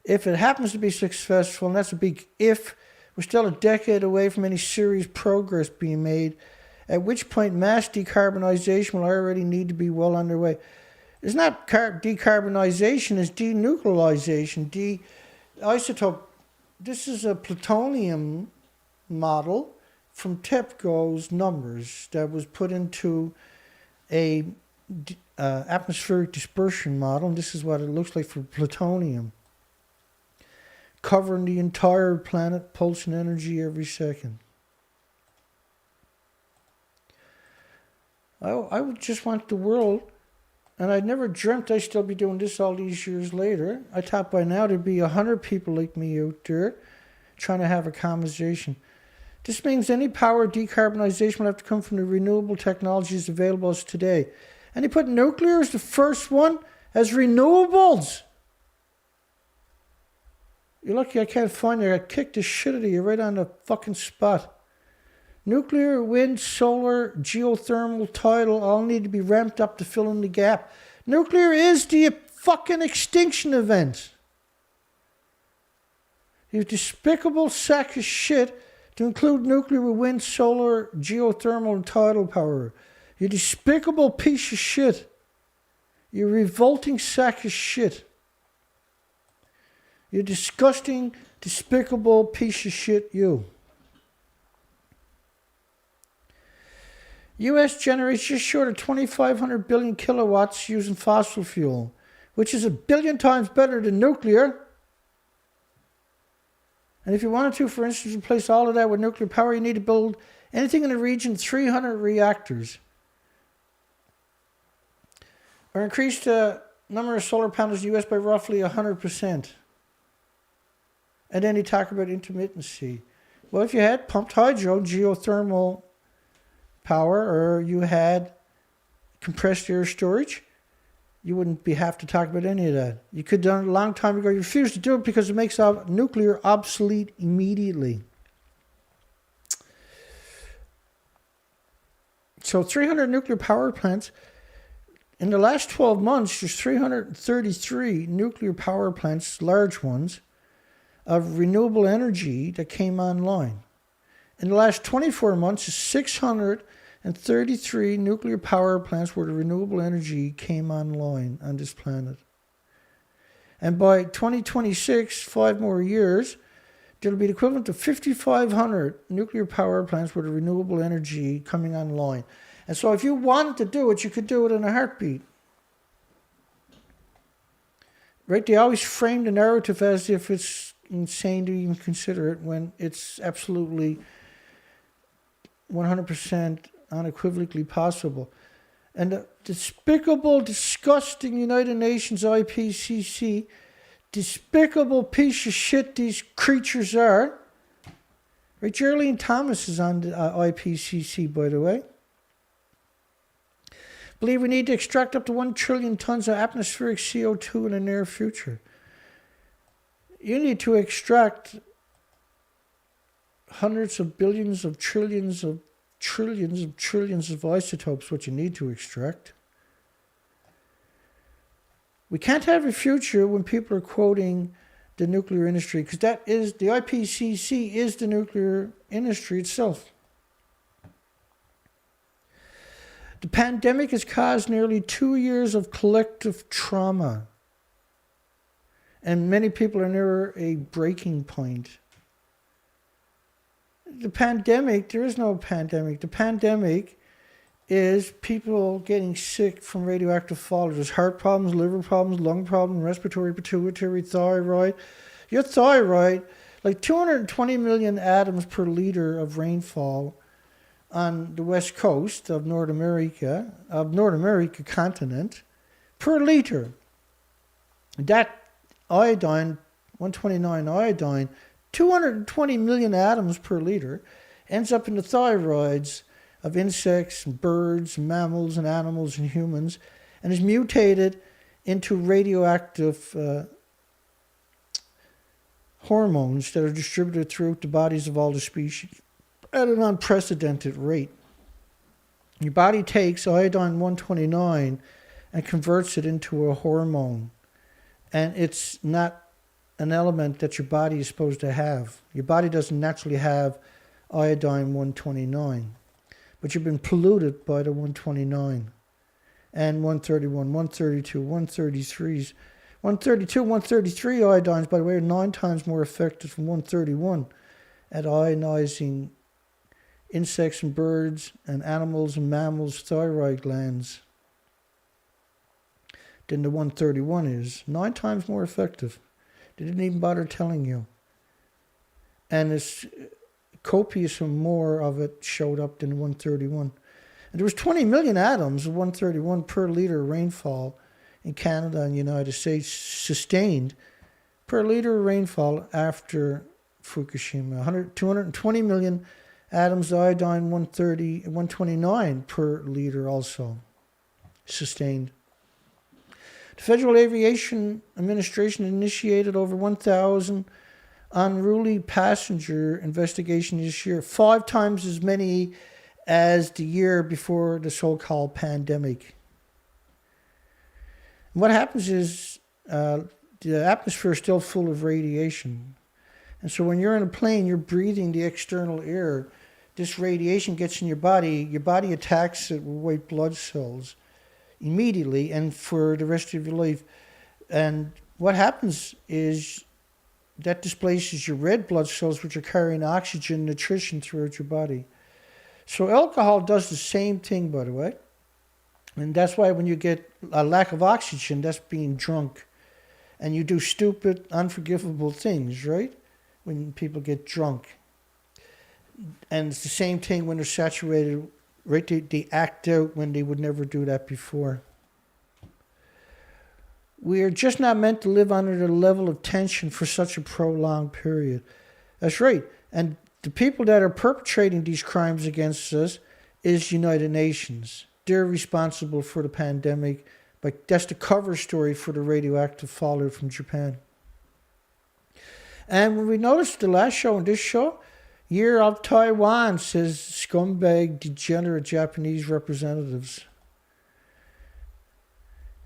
Speaker 1: If it happens to be successful, and that's a big if, we're still a decade away from any serious progress being made, at which point mass decarbonization will already need to be well underway. It's not decarbonization, it's denuclearization. Isotope. This is a plutonium model from TEPCO's numbers that was put into a atmospheric dispersion model, and this is what it looks like for plutonium, covering the entire planet, pulsing energy every second. I would just want the world, and I never dreamt I'd still be doing this all these years later. I thought by now there'd be 100 people like me out there trying to have a conversation. This means any power decarbonization will have to come from the renewable technologies available as today. And they put nuclear as the first one as renewables. You're lucky I can't find you. I kicked the shit out of you right on the fucking spot. Nuclear, wind, solar, geothermal, tidal all need to be ramped up to fill in the gap. Nuclear is the fucking extinction event. You despicable sack of shit to include nuclear with wind, solar, geothermal, and tidal power. You despicable piece of shit. You revolting sack of shit. You disgusting, despicable piece of shit, you. U.S. generates just short of 2,500 billion kilowatts using fossil fuel, which is 1 billion times better than nuclear. And if you wanted to, for instance, replace all of that with nuclear power, you need to build anything in the region 300 reactors. Or increase the number of solar panels in the U.S. by roughly 100%. And then you talk about intermittency. Well, if you had pumped hydro, geothermal power, or you had compressed air storage, you wouldn't have to talk about any of that. You could have done it a long time ago. You refused to do it because it makes nuclear obsolete immediately. So 300 nuclear power plants. In the last 12 months, there's 333 nuclear power plants, large ones, of renewable energy that came online. In the last 24 months, 633 nuclear power plants where the renewable energy came online on this planet. And by 2026, 5 more years, there'll be the equivalent of 5,500 nuclear power plants where the renewable energy coming online. And so if you wanted to do it, you could do it in a heartbeat. Right? They always frame the narrative as if it's insane to even consider it when it's absolutely 100% unequivocally possible. And the despicable, disgusting United Nations IPCC, despicable piece of shit these creatures are. Right? Geraldine Thomas is on the IPCC, by the way. Believe we need to extract up to 1 trillion tons of atmospheric CO2 in the near future. You need to extract hundreds of billions of trillions of isotopes, what you need to extract. We can't have a future when people are quoting the nuclear industry, because that is, the IPCC is the nuclear industry itself. The pandemic has caused nearly 2 years of collective trauma. And many people are near a breaking point. The pandemic, there is no pandemic. The pandemic is people getting sick from radioactive fallout. There's heart problems, liver problems, lung problems, respiratory, pituitary, thyroid. Your thyroid, like 220 million atoms per liter of rainfall on the west coast of North America continent, per liter. That iodine, 129 iodine, 220 million atoms per liter, ends up in the thyroids of insects, and birds, and mammals, and animals, and humans, and is mutated into radioactive hormones that are distributed throughout the bodies of all the species at an unprecedented rate. Your body takes iodine 129 and converts it into a hormone. And it's not an element that your body is supposed to have. Your body doesn't naturally have iodine 129. which have been polluted by the 129 and 131, 132, 133s. 132, 133 iodines, by the way, are 9 times more effective than 131 at ionizing insects and birds and animals and mammals' thyroid glands than the 131 is. 9 times more effective. They didn't even bother telling you. And it's copious and more of it showed up than 131. And there was 20 million atoms of 131 per liter rainfall in Canada and United States sustained per liter of rainfall after Fukushima. 220 million atoms of iodine 129 per liter also sustained. The Federal Aviation Administration initiated over 1,000 unruly passenger investigations this year, 5 times as many as the year before the so-called pandemic. And what happens is the atmosphere is still full of radiation. And so when you're in a plane, you're breathing the external air. This radiation gets in your body attacks it with white blood cells immediately and for the rest of your life. And what happens is that displaces your red blood cells, which are carrying oxygen, nutrition throughout your body. So alcohol does the same thing, by the way. And that's why when you get a lack of oxygen, that's being drunk. And you do stupid, unforgivable things, right? When people get drunk. And it's the same thing when they're saturated, right? They act out when they would never do that before. We are just not meant to live under the level of tension for such a prolonged period. That's right. And the people that are perpetrating these crimes against us is United Nations. They're responsible for the pandemic. But that's the cover story for the radioactive fallout from Japan. And when we noticed the last show and this show, Year of Taiwan, says scumbag, degenerate Japanese representatives.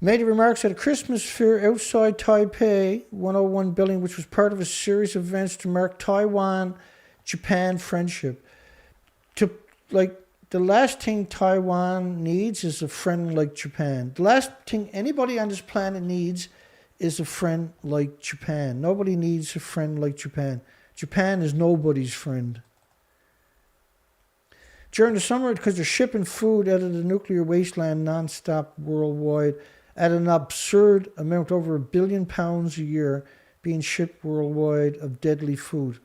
Speaker 1: Made remarks at a Christmas fair outside Taipei 101 building, which was part of a series of events to mark Taiwan-Japan friendship. The last thing Taiwan needs is a friend like Japan. The last thing anybody on this planet needs is a friend like Japan. Nobody needs a friend like Japan. Japan is nobody's friend. During the summer, because they're shipping food out of the nuclear wasteland non-stop worldwide at an absurd amount, over £1 billion a year being shipped worldwide of deadly food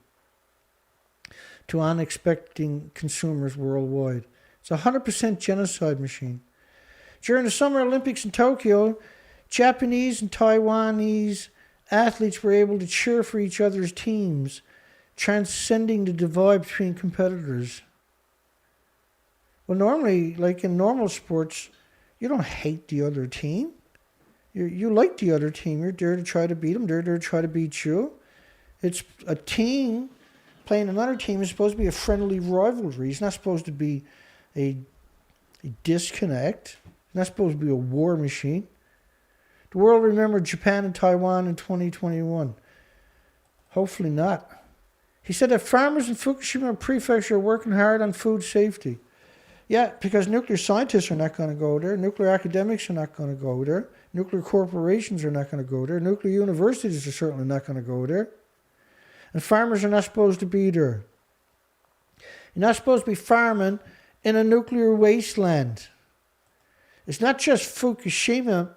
Speaker 1: to unexpected consumers worldwide. It's a 100% genocide machine. During the Summer Olympics in Tokyo, Japanese and Taiwanese athletes were able to cheer for each other's teams, transcending the divide between competitors. Well, normally, like in normal sports, you don't hate the other team. You like the other team. You're there to try to beat them. They're there to try to beat you. It's a team playing another team is supposed to be a friendly rivalry. It's not supposed to be a disconnect. It's not supposed to be a war machine. The world remembered Japan and Taiwan in 2021. Hopefully not. He said that farmers in Fukushima prefecture are working hard on food safety. Yeah, because nuclear scientists are not going to go there. Nuclear academics are not going to go there. Nuclear corporations are not going to go there. Nuclear universities are certainly not going to go there. And farmers are not supposed to be there. You're not supposed to be farming in a nuclear wasteland. It's not just Fukushima.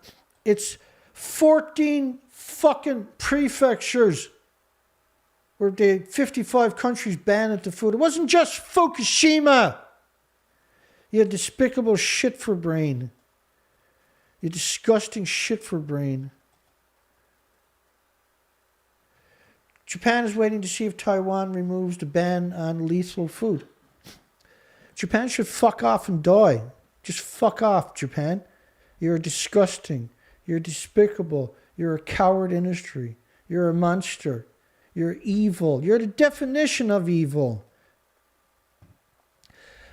Speaker 1: It's 14 fucking prefectures where the 55 countries banned the food. It wasn't just Fukushima. You despicable shit for brain. You disgusting shit for brain. Japan is waiting to see if Taiwan removes the ban on lethal food. Japan should fuck off and die. Just fuck off, Japan. You're disgusting. You're despicable. You're a coward industry. You're a monster. You're evil. You're the definition of evil.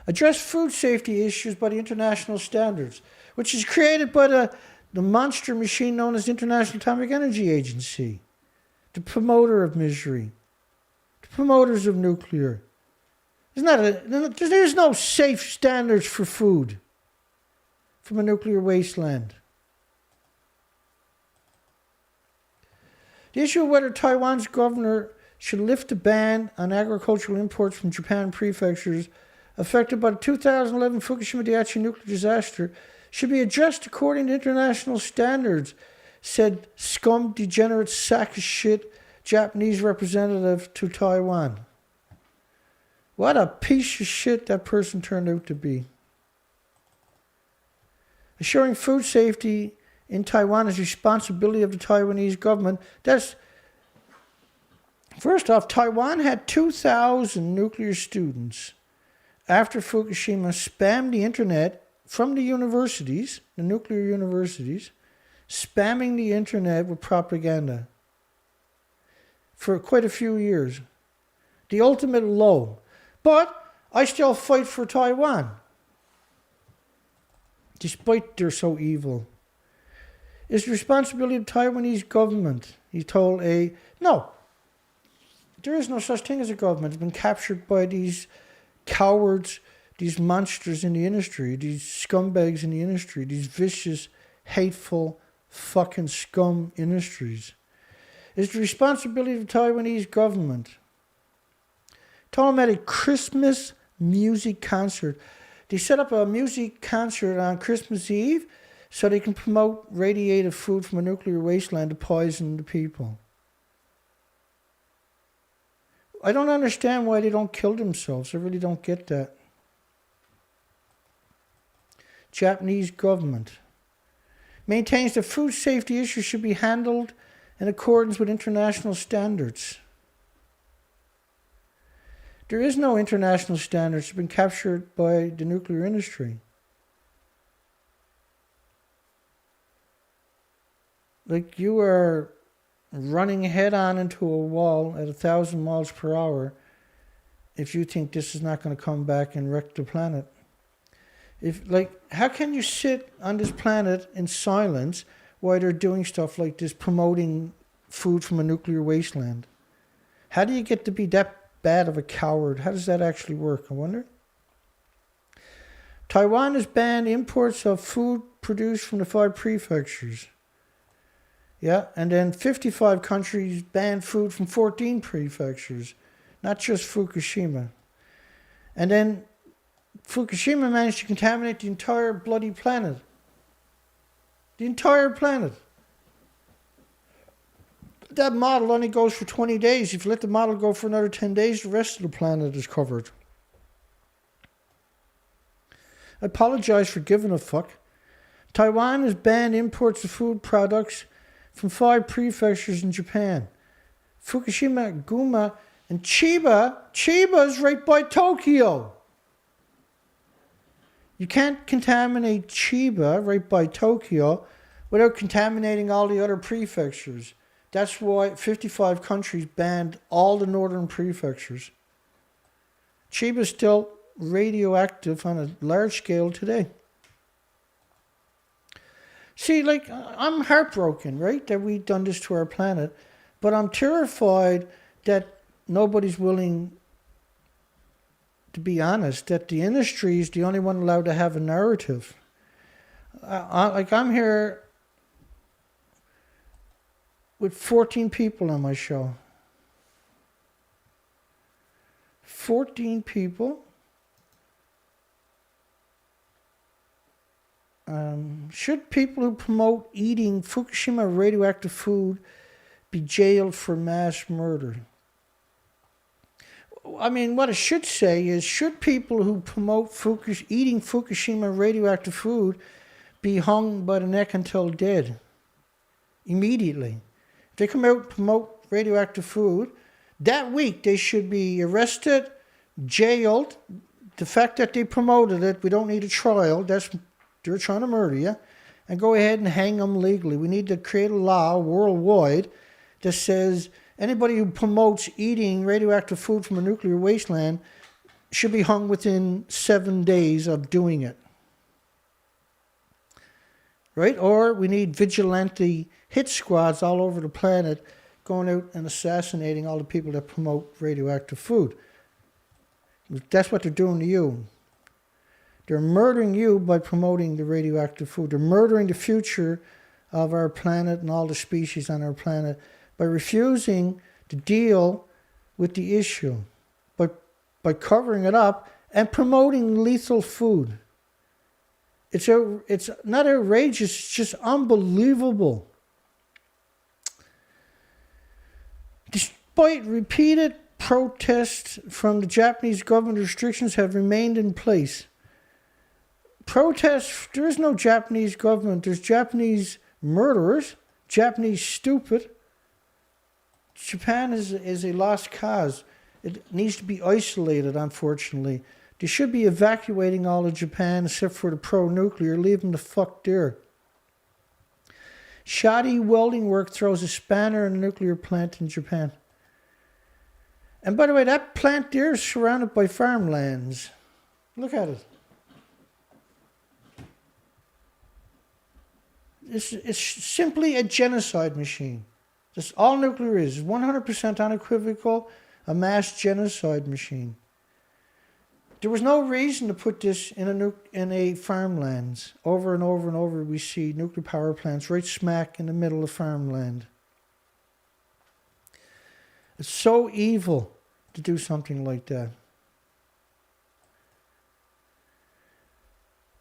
Speaker 1: Address food safety issues by the international standards, which is created by the monster machine known as the International Atomic Energy Agency, the promoter of misery, the promoters of nuclear. There's no safe standards for food from a nuclear wasteland. The issue of whether Taiwan's governor should lift the ban on agricultural imports from Japan prefectures affected by the 2011 Fukushima Daiichi nuclear disaster should be addressed according to international standards, said scum degenerate sack of shit Japanese representative to Taiwan. What a piece of shit that person turned out to be. Assuring food safety in Taiwan is responsibility of the Taiwanese government. First off, Taiwan had 2,000 nuclear students after Fukushima spammed the internet from the universities, the nuclear universities, spamming the internet with propaganda for quite a few years. The ultimate low. But I still fight for Taiwan, despite they're so evil. It's the responsibility of the Taiwanese government. He told no, there is no such thing as a government. It's been captured by these cowards, these monsters in the industry, these scumbags in the industry, these vicious, hateful, fucking scum industries. It's the responsibility of the Taiwanese government. Told them at a Christmas music concert. They set up a music concert on Christmas Eve so they can promote radiative food from a nuclear wasteland to poison the people. I don't understand why they don't kill themselves. I really don't get that. Japanese government maintains that food safety issues should be handled in accordance with international standards. There is no international standards. It's been captured by the nuclear industry. Like, you are running head on into a wall at 1,000 miles per hour if you think this is not going to come back and wreck the planet. How can you sit on this planet in silence while they're doing stuff like this, promoting food from a nuclear wasteland? How do you get to be that bad of a coward? How does that actually work, I wonder? Taiwan has banned imports of food produced from the 5 prefectures. Yeah, and then 55 countries banned food from 14 prefectures, not just Fukushima. And then Fukushima managed to contaminate the entire bloody planet. The entire planet. That model only goes for 20 days. If you let the model go for another 10 days, the rest of the planet is covered. I apologize for giving a fuck. Taiwan has banned imports of food products from 5 prefectures in Japan. Fukushima, Guma, and Chiba. Chiba is right by Tokyo. You can't contaminate Chiba right by Tokyo without contaminating all the other prefectures. That's why 55 countries banned all the northern prefectures. Chiba is still radioactive on a large scale today. See, I'm heartbroken, right, that we've done this to our planet, but I'm terrified that nobody's willing to be honest, that the industry is the only one allowed to have a narrative. I'm here with 14 people on my show. 14 people. Should people who promote eating Fukushima radioactive food be jailed for mass murder? I mean, what it should say is, should people who promote eating Fukushima radioactive food be hung by the neck until dead? Immediately. If they come out and promote radioactive food, that week they should be arrested, jailed. The fact that they promoted it, we don't need a trial. They're trying to murder you. And go ahead and hang them legally. We need to create a law worldwide that says anybody who promotes eating radioactive food from a nuclear wasteland should be hung within 7 days of doing it. Right? Or we need vigilante hit squads all over the planet going out and assassinating all the people that promote radioactive food. That's what they're doing to you. They're murdering you by promoting the radioactive food. They're murdering the future of our planet and all the species on our planet by refusing to deal with the issue, by covering it up and promoting lethal food. It's not outrageous, it's just unbelievable. Despite repeated protests from the Japanese government, restrictions have remained in place. Protests, there is no Japanese government, there's Japanese murderers, Japanese stupid. Japan is a lost cause. It needs to be isolated, unfortunately. They should be evacuating all of Japan except for the pro-nuclear. Leave them the fuck there. Shoddy welding work throws a spanner in a nuclear plant in Japan. And by the way, that plant there is surrounded by farmlands. Look at it. It's simply a genocide machine. That's all nuclear is. 100% unequivocal, a mass genocide machine. There was no reason to put this in a farmlands. Over and over and over we see nuclear power plants right smack in the middle of farmland. It's so evil to do something like that.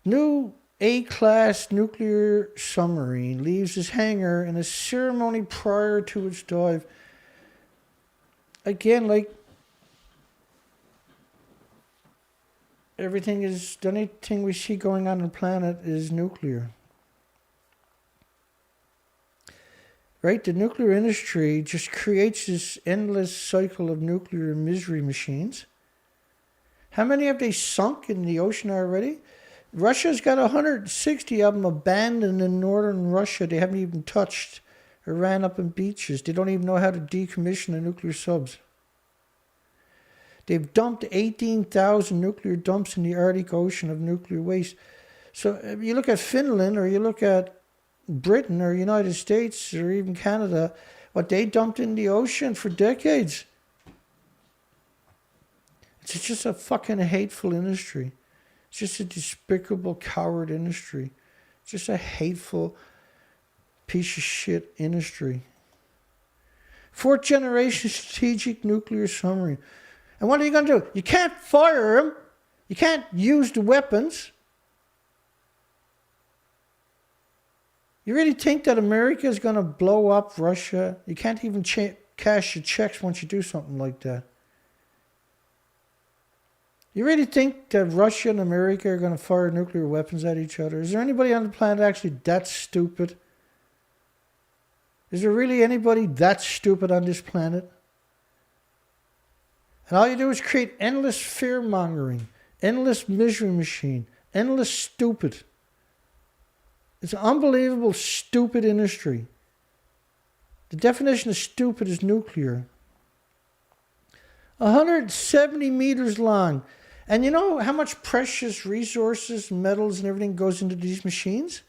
Speaker 1: New A-class nuclear submarine leaves its hangar in a ceremony prior to its dive. Again, like everything is, the only thing we see going on the planet is nuclear. Right? The nuclear industry just creates this endless cycle of nuclear misery machines. How many have they sunk in the ocean already? Russia's got 160 of them abandoned in northern Russia. They haven't even touched or ran up in beaches. They don't even know how to decommission the nuclear subs. They've dumped 18,000 nuclear dumps in the Arctic Ocean of nuclear waste. So if you look at Finland or you look at Britain or United States or even Canada, what they dumped in the ocean for decades. It's just a fucking hateful industry. It's just a despicable, coward industry. It's just a hateful piece of shit industry. Fourth generation strategic nuclear submarine. And what are you going to do? You can't fire them. You can't use the weapons. You really think that America is going to blow up Russia? You can't even cash your checks once you do something like that. You really think that Russia and America are going to fire nuclear weapons at each other? Is there anybody on the planet actually that stupid? Is there really anybody that stupid on this planet? And all you do is create endless fear-mongering, endless misery machine, endless stupid. It's an unbelievable stupid industry. The definition of stupid is nuclear. 170 meters long. And you know how much precious resources, metals, and everything goes into these machines?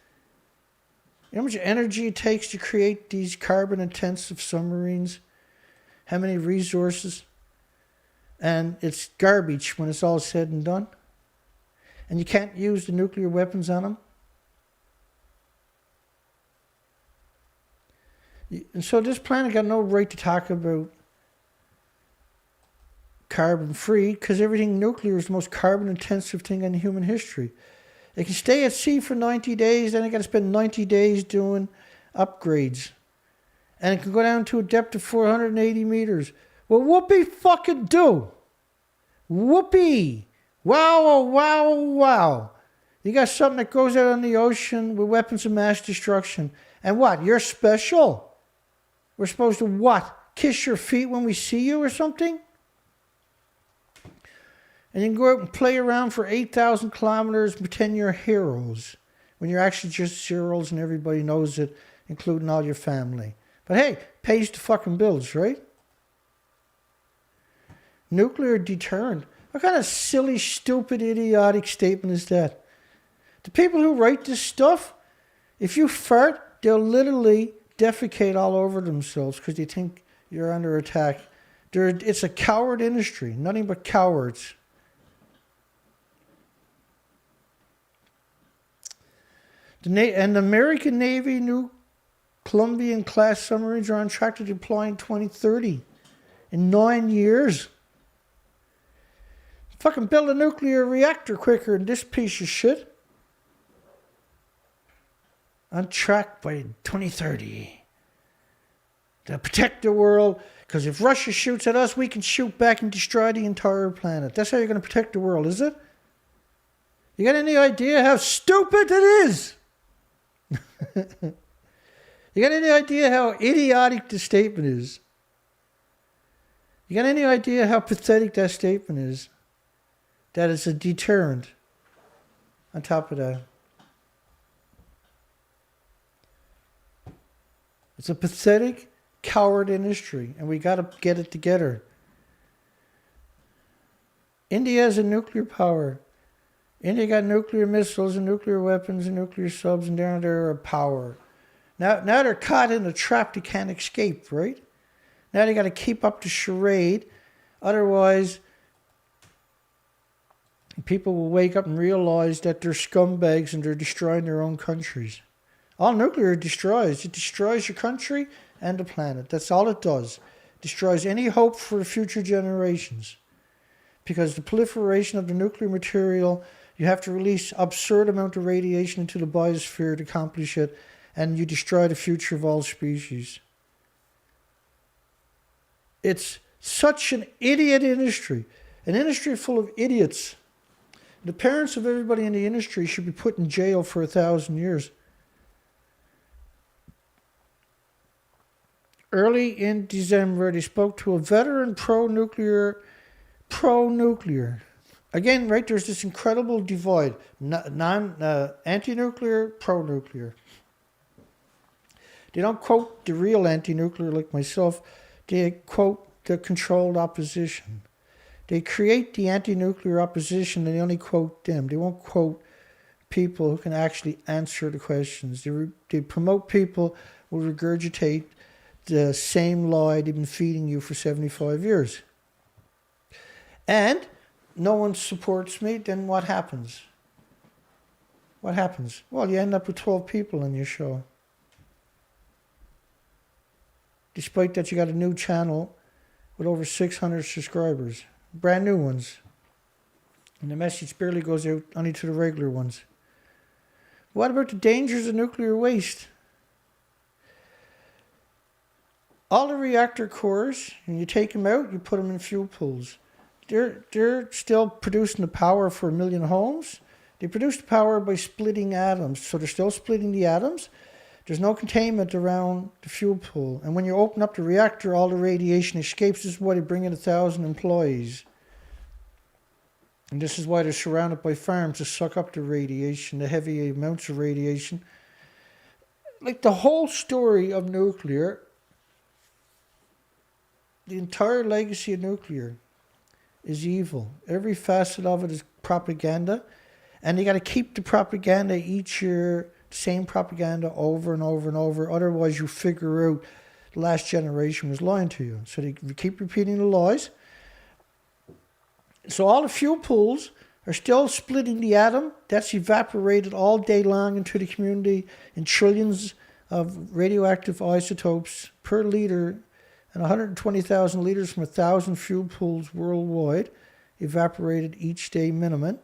Speaker 1: You know how much energy it takes to create these carbon-intensive submarines? How many resources? And it's garbage when it's all said and done. And you can't use the nuclear weapons on them. And so this planet got no right to talk about carbon free because everything nuclear is the most carbon intensive thing in human history. It can stay at sea for 90 days, then it got to spend 90 days doing upgrades. And it can go down to a depth of 480 meters. Well, whoopee fucking do. Whoopee. Wow, oh, wow, oh, wow. You got something that goes out on the ocean with weapons of mass destruction. And what? You're special? We're supposed to what? Kiss your feet when we see you or something? And you can go out and play around for 8,000 kilometers and pretend you're heroes. When you're actually just zeros and everybody knows it, including all your family. But hey, pays the fucking bills, right? Nuclear deterrent. What kind of silly, stupid, idiotic statement is that? The people who write this stuff, if you fart, they'll literally defecate all over themselves because they think you're under attack. It's a coward industry, nothing but cowards. And the American Navy new Columbian-class submarines are on track to deploy in 2030. In 9 years. Fucking build a nuclear reactor quicker than this piece of shit. On track by 2030. To protect the world. Because if Russia shoots at us, we can shoot back and destroy the entire planet. That's how you're going to protect the world, is it? You got any idea how stupid it is? You got any idea how idiotic the statement is? You got any idea how pathetic that statement is? That it's a deterrent. On top of that. It's a pathetic, coward industry, and we got to get it together. India has a nuclear power. India got nuclear missiles and nuclear weapons and nuclear subs, and they're a power. Now they're caught in a trap they can't escape, right? Now they got to keep up the charade. Otherwise, people will wake up and realize that they're scumbags and they're destroying their own countries. All nuclear destroys. It destroys your country and the planet. That's all it does. It destroys any hope for future generations. Because the proliferation of the nuclear material, you have to release absurd amount of radiation into the biosphere to accomplish it, and you destroy the future of all species. It's such an idiot industry. An industry full of idiots. The parents of everybody in the industry should be put in jail for 1,000 years. Early in December, they spoke to a veteran pro-nuclear. Again, right, there's this incredible divide. Anti-nuclear, pro-nuclear. They don't quote the real anti-nuclear like myself. They quote the controlled opposition. They create the anti-nuclear opposition and they only quote them. They won't quote people who can actually answer the questions. They promote people who regurgitate the same lie they've been feeding you for 75 years. And no one supports me, then what happens? What happens? Well, you end up with 12 people on your show. Despite that, you got a new channel with over 600 subscribers. Brand new ones. And the message barely goes out only to the regular ones. What about the dangers of nuclear waste? All the reactor cores, when you take them out, you put them in fuel pools. They're still producing the power for 1 million homes. They produce the power by splitting atoms. So they're still splitting the atoms. There's no containment around the fuel pool. And when you open up the reactor, all the radiation escapes. This is why they bring in 1,000 employees. And this is why they're surrounded by farms to suck up the radiation, the heavy amounts of radiation. Like the whole story of nuclear, the entire legacy of nuclear is evil. Every facet of it is propaganda. And you got to keep the propaganda each year, same propaganda over and over and over. Otherwise, you figure out the last generation was lying to you. So they keep repeating the lies. So all the fuel pools are still splitting the atom. That's evaporated all day long into the community in trillions of radioactive isotopes per liter, and 120,000 liters from 1,000 fuel pools worldwide evaporated each day minimum.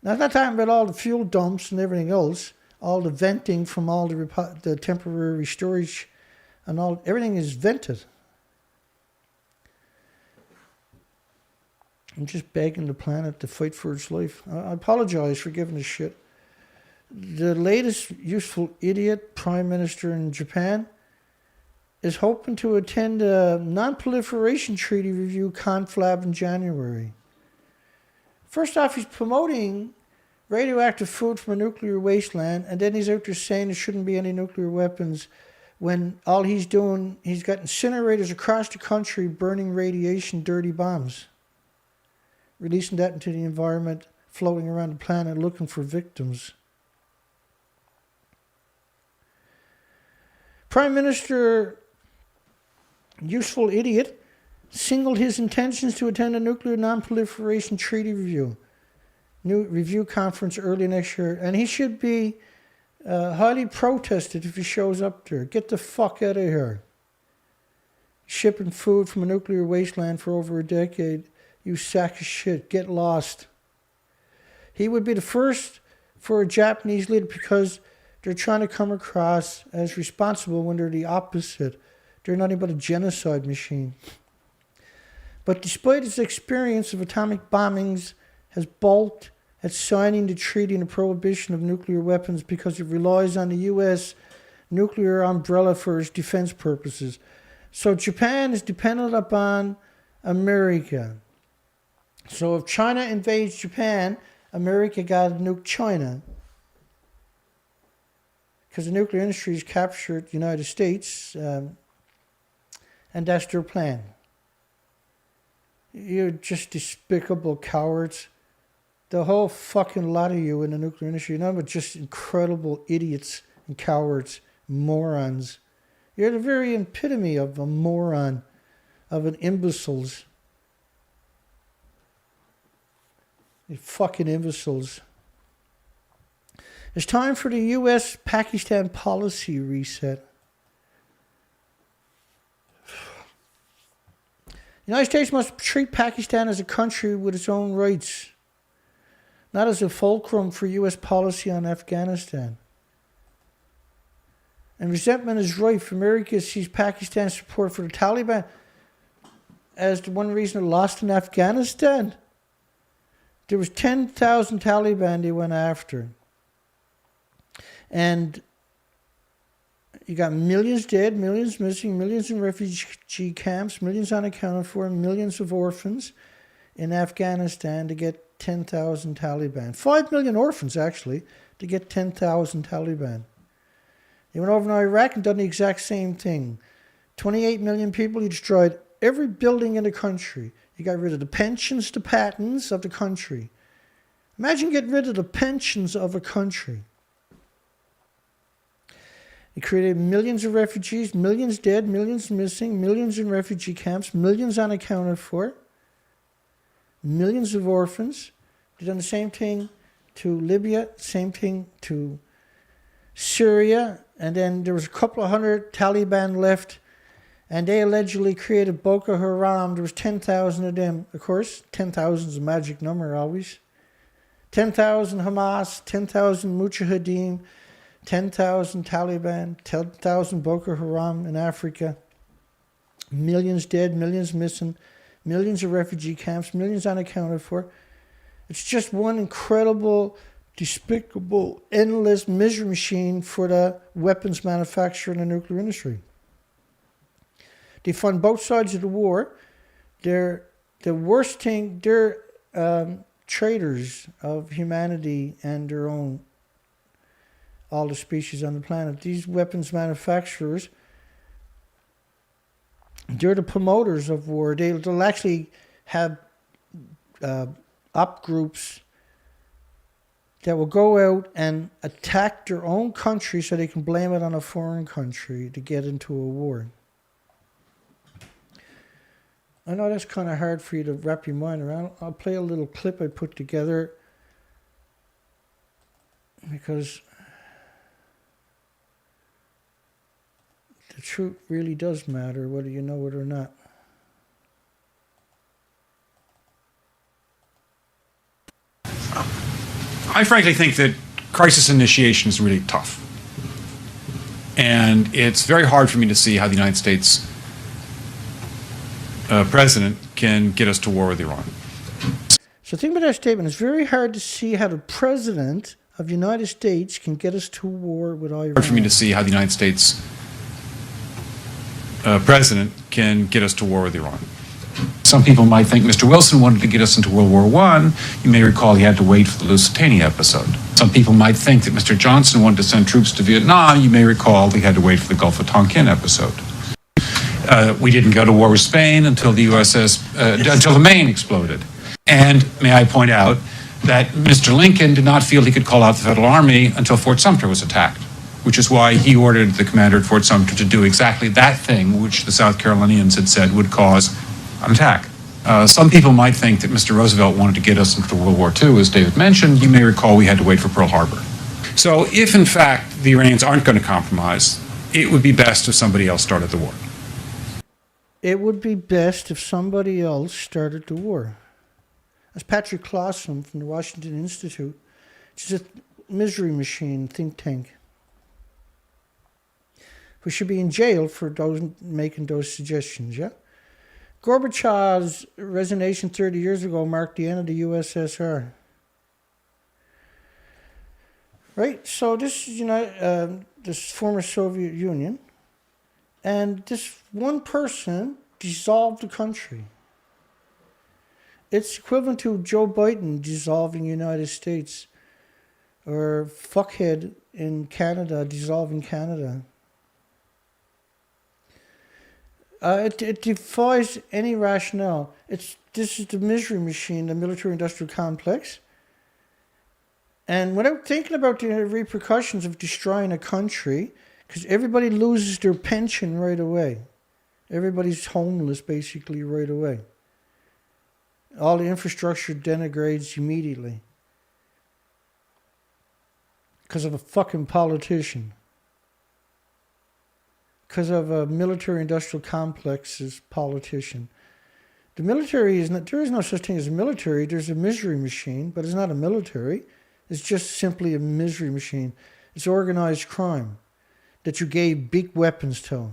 Speaker 1: Now, I'm not talking about all the fuel dumps and everything else, all the venting from all the temporary storage, and everything is vented. I'm just begging the planet to fight for its life. I apologize for giving this shit. The latest useful idiot prime minister in Japan is hoping to attend a non-proliferation treaty review conflab in January. First off, he's promoting radioactive food from a nuclear wasteland, and then he's out there saying there shouldn't be any nuclear weapons, when all he's doing, he's got incinerators across the country burning radiation, dirty bombs, releasing that into the environment, floating around the planet looking for victims. Prime Minister Useful Idiot signaled his intentions to attend a nuclear non-proliferation treaty review conference early next year, and he should be highly protested if he shows up there. Get the fuck out of here. Shipping food from a nuclear wasteland for over a decade. You sack of shit. Get lost. He would be the first for a Japanese leader because they're trying to come across as responsible when they're the opposite. They're nothing but a genocide machine. But despite his experience of atomic bombings, has balked at signing the treaty and the prohibition of nuclear weapons because it relies on the U.S. nuclear umbrella for its defense purposes. So Japan is dependent upon America. So if China invades Japan, America got to nuke China. Because the nuclear industry has captured the United States, and that's their plan. You're just despicable cowards. The whole fucking lot of you in the nuclear industry, none but just incredible idiots and cowards, morons. You're the very epitome of a moron, of an imbeciles. You fucking imbeciles. It's time for the U.S.-Pakistan policy reset. The United States must treat Pakistan as a country with its own rights, not as a fulcrum for U.S. policy on Afghanistan. And resentment is rife. America sees Pakistan's support for the Taliban as the one reason it lost in Afghanistan. There was 10,000 Taliban they went after. And you got millions dead, millions missing, millions in refugee camps, millions unaccounted for, millions of orphans in Afghanistan to get 10,000 Taliban. 5 million orphans, actually, to get 10,000 Taliban. They went over to Iraq and done the exact same thing. 28 million people, you destroyed every building in the country. You got rid of the pensions, the patents of the country. Imagine getting rid of the pensions of a country. It created millions of refugees, millions dead, millions missing, millions in refugee camps, millions unaccounted for, millions of orphans. They've done the same thing to Libya, same thing to Syria, and then there was a couple of hundred Taliban left, and they allegedly created Boko Haram. There was 10,000 of them. Of course, 10,000 is a magic number always. 10,000 Hamas, 10,000 Mujahideen, 10,000 Taliban, 10,000 Boko Haram in Africa. Millions dead, millions missing, millions of refugee camps, millions unaccounted for. It's just one incredible, despicable, endless misery machine for the weapons manufacturer and the nuclear industry. They fund both sides of the war. They're the worst thing. They're traitors of humanity and their own, all the species on the planet. These weapons manufacturers, they're the promoters of war. They'll actually have op groups that will go out and attack their own country so they can blame it on a foreign country to get into a war. I know that's kind of hard for you to wrap your mind around. I'll play a little clip I put together because the truth really does matter, whether you know it or not.
Speaker 2: I frankly think that crisis initiation is really tough. And it's very hard for me to see how the United States president can get us to war with Iran.
Speaker 1: So think about that statement. It's very hard to see how the president of the United States can get us to war with Iran.
Speaker 2: Hard for me to see how the United States president can get us to war with Iran. Some people might think Mr. Wilson wanted to get us into World War I. You may recall he had to wait for the Lusitania episode. Some people might think that Mr. Johnson wanted to send troops to Vietnam. You may recall he had to wait for the Gulf of Tonkin episode. We didn't go to war with Spain until the until the Maine exploded. And may I point out that Mr. Lincoln did not feel he could call out the Federal Army until Fort Sumter was attacked, which is why he ordered the commander at Fort Sumter to do exactly that thing which the South Carolinians had said would cause an attack. Some people might think that Mr. Roosevelt wanted to get us into World War II, as David mentioned. You may recall we had to wait for Pearl Harbor. So if, in fact, the Iranians aren't going to compromise, it would be best if somebody else started the war.
Speaker 1: It would be best if somebody else started the war. That's Patrick Clausen from the Washington Institute. It's a misery machine think tank. We should be in jail for those making those suggestions, yeah? Gorbachev's resignation 30 years ago marked the end of the USSR. Right? So this is, this former Soviet Union, and this one person dissolved the country. It's equivalent to Joe Biden dissolving the United States, or fuckhead in Canada dissolving Canada. It defies any rationale. This is the misery machine, the military-industrial complex. And without thinking about the repercussions of destroying a country, because everybody loses their pension right away. Everybody's homeless basically right away. All the infrastructure denigrates immediately. Because of a fucking politician. Because of a military-industrial complex's politician. The military is not, there is no such thing as a military. There's a misery machine, but it's not a military. It's just simply a misery machine. It's organized crime that you gave big weapons to.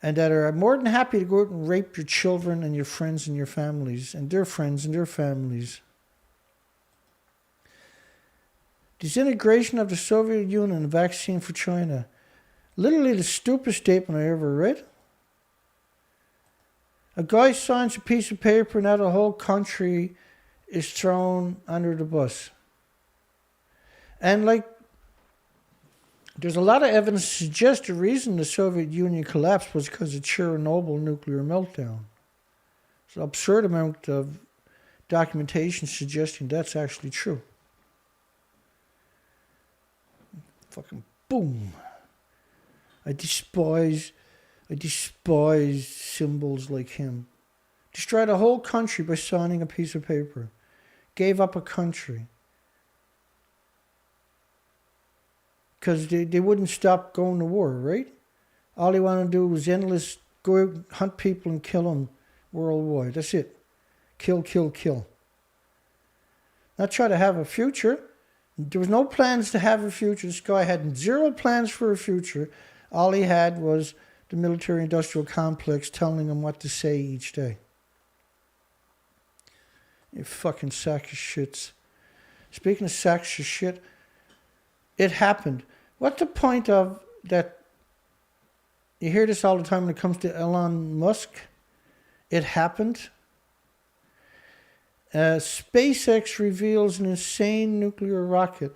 Speaker 1: And that are more than happy to go out and rape your children and your friends and your families and their friends and their families. Disintegration of the Soviet Union, vaccine for China. Literally the stupidest statement I ever read. A guy signs a piece of paper and now the whole country is thrown under the bus. And there's a lot of evidence to suggest the reason the Soviet Union collapsed was because of Chernobyl nuclear meltdown. There's an absurd amount of documentation suggesting that's actually true. Fucking boom. I despise symbols like him. Destroyed a whole country by signing a piece of paper. Gave up a country. Because they wouldn't stop going to war, right? All they want to do was endless go out and hunt people and kill them worldwide. That's it. Kill, kill, kill. Not try to have a future. There was no plans to have a future. This guy had zero plans for a future. All he had was the military-industrial complex telling him what to say each day. You fucking sack of shits. Speaking of sacks of shit, it happened. What's the point of that? You hear this all the time when it comes to Elon Musk. It happened. SpaceX reveals an insane nuclear rocket.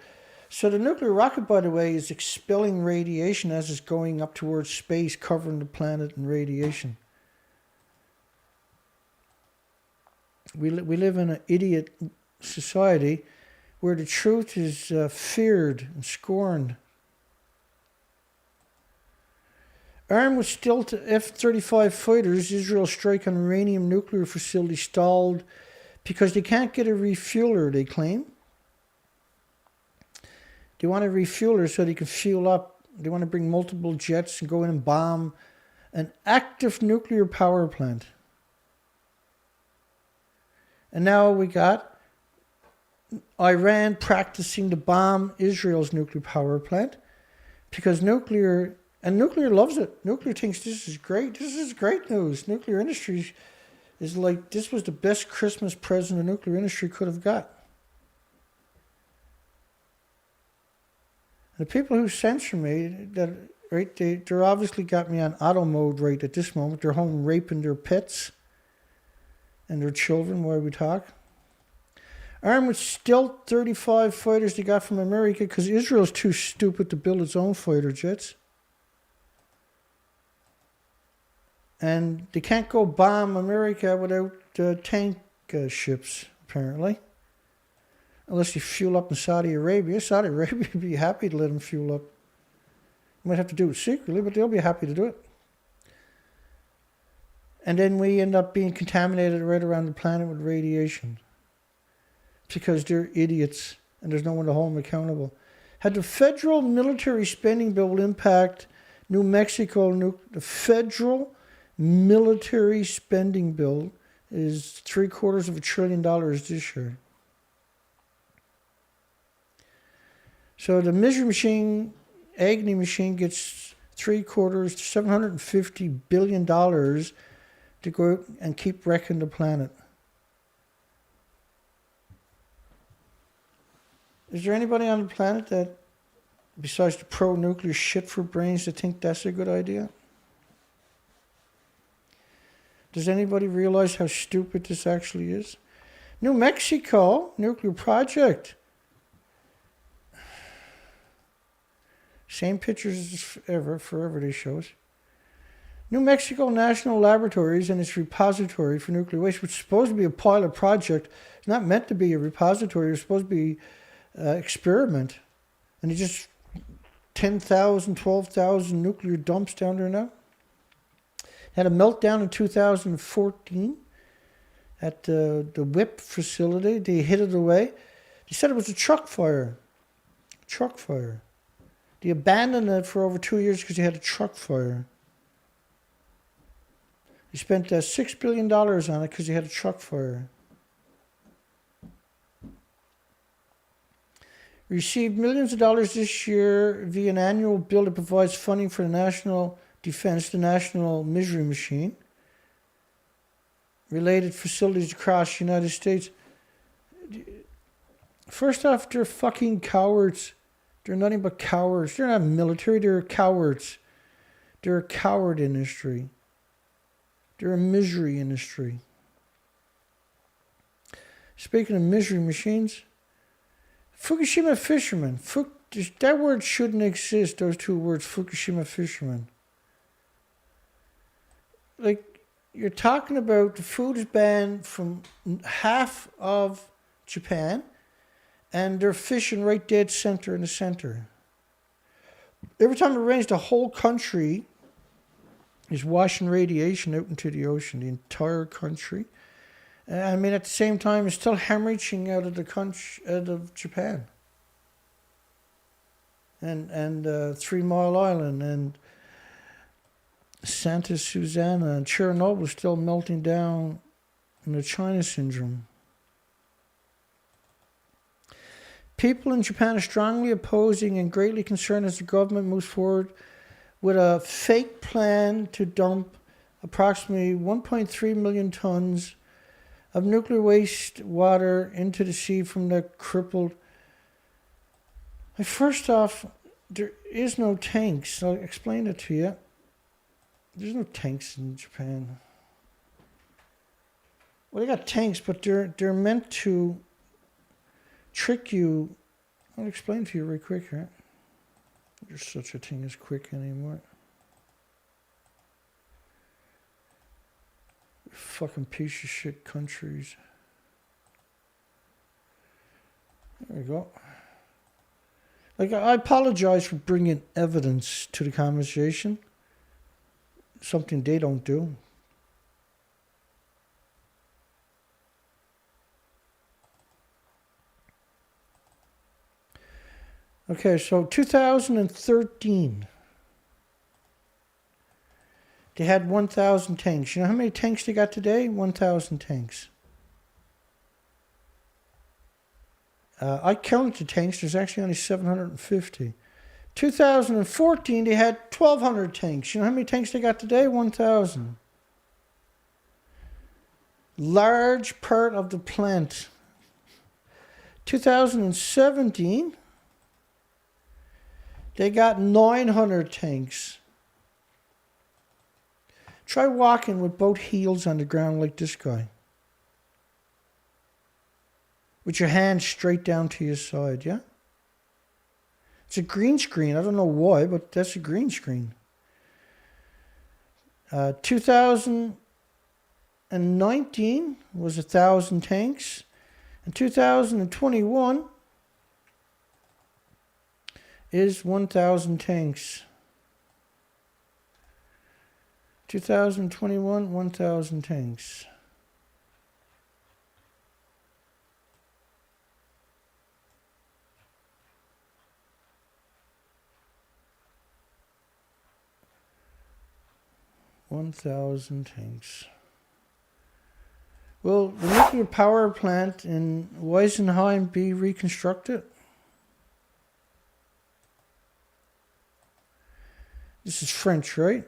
Speaker 1: So the nuclear rocket, by the way, is expelling radiation as it's going up towards space, covering the planet in radiation. We live in an idiot society where the truth is feared and scorned. Armed with stealth F-35 fighters, Israel strike on uranium nuclear facility stalled because they can't get a refueler, they claim. They want a refueler so they can fuel up. They want to bring multiple jets and go in and bomb an active nuclear power plant. And now we got Iran practicing to bomb Israel's nuclear power plant because nuclear loves it. Nuclear thinks this is great. This is great news. Nuclear industry is like, this was the best Christmas present the nuclear industry could have got. The people who censor me, they're obviously got me on auto mode right at this moment. They're home raping their pets and their children while we talk. Armed with stealth 35 fighters they got from America because Israel's too stupid to build its own fighter jets. And they can't go bomb America without tank ships, apparently. Unless you fuel up in Saudi Arabia. Saudi Arabia would be happy to let them fuel up. You might have to do it secretly, but they'll be happy to do it. And then we end up being contaminated right around the planet with radiation. Because they're idiots and there's no one to hold them accountable. Had the federal military spending bill will impact New Mexico? The federal military spending bill is $750 billion this year. So the misery machine, agony machine, gets $750 billion to go out and keep wrecking the planet. Is there anybody on the planet that, besides the pro-nuclear shit for brains, that think that's a good idea? Does anybody realize how stupid this actually is? New Mexico nuclear project. Same pictures as ever, forever they show us. New Mexico National Laboratories and its repository for nuclear waste, which is supposed to be a pilot project. It's not meant to be a repository. It's supposed to be experiment. And they just 10,000, 12,000 nuclear dumps down there now. Had a meltdown in 2014 at the WIP facility. They hid it away. They said it was a truck fire. Truck fire. They abandoned it for over 2 years because they had a truck fire. They spent $6 billion on it because they had a truck fire. Received millions of dollars this year via an annual bill that provides funding for the national defense, the national misery machine, related facilities across the United States. First off, they're fucking cowards. They're nothing but cowards. They're not military, they're cowards. They're a coward industry. They're a misery industry. Speaking of misery machines, Fukushima fishermen. That word shouldn't exist, those two words, Fukushima fishermen. Like, you're talking about the food is banned from half of Japan, and they're fishing right dead center in the center. Every time it rains, the whole country is washing radiation out into the ocean, the entire country. I mean, at the same time, it's still hemorrhaging out of the country, out of Japan. And 3 Mile Island, and Santa Susana, and Chernobyl is still melting down in the China syndrome. People in Japan are strongly opposing and greatly concerned as the government moves forward with a fake plan to dump approximately 1.3 million tons of nuclear waste water into the sea from the crippled. First off, there is no tanks. I'll explain it to you. There's no tanks in Japan. Well, they got tanks, but they're meant to trick you. I'll explain to you real quick here. There's such a thing as quick anymore. Fucking piece of shit countries. There we go. Like, I apologize for bringing evidence to the conversation. Something they don't do. Okay, so 2013, they had 1,000 tanks. You know how many tanks they got today? 1,000 tanks. I counted the tanks. There's actually only 750. 2014, they had 1,200 tanks. You know how many tanks they got today? 1,000. Large part of the plant. 2017, they got 900 tanks. Try walking with both heels on the ground like this guy. With your hands straight down to your side, yeah? It's a green screen. I don't know why, but that's a green screen. 2019 was 1,000 tanks. And 2021 is 1,000 tanks. 2021, 1,000 tanks. 1,000 tanks. Will the nuclear power plant in Wiesenheim be reconstructed? This is French, right?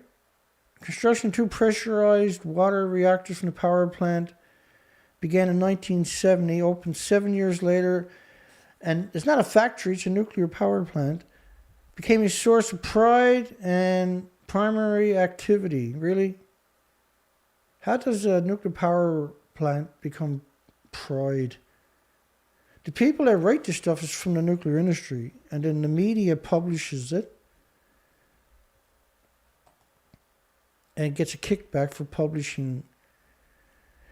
Speaker 1: Construction of 2 pressurized water reactors from the power plant began in 1970, opened 7 years later, and it's not a factory, it's a nuclear power plant. Became a source of pride and primary activity. Really? How does a nuclear power plant become pride? The people that write this stuff is from the nuclear industry, and then the media publishes it and gets a kickback for publishing.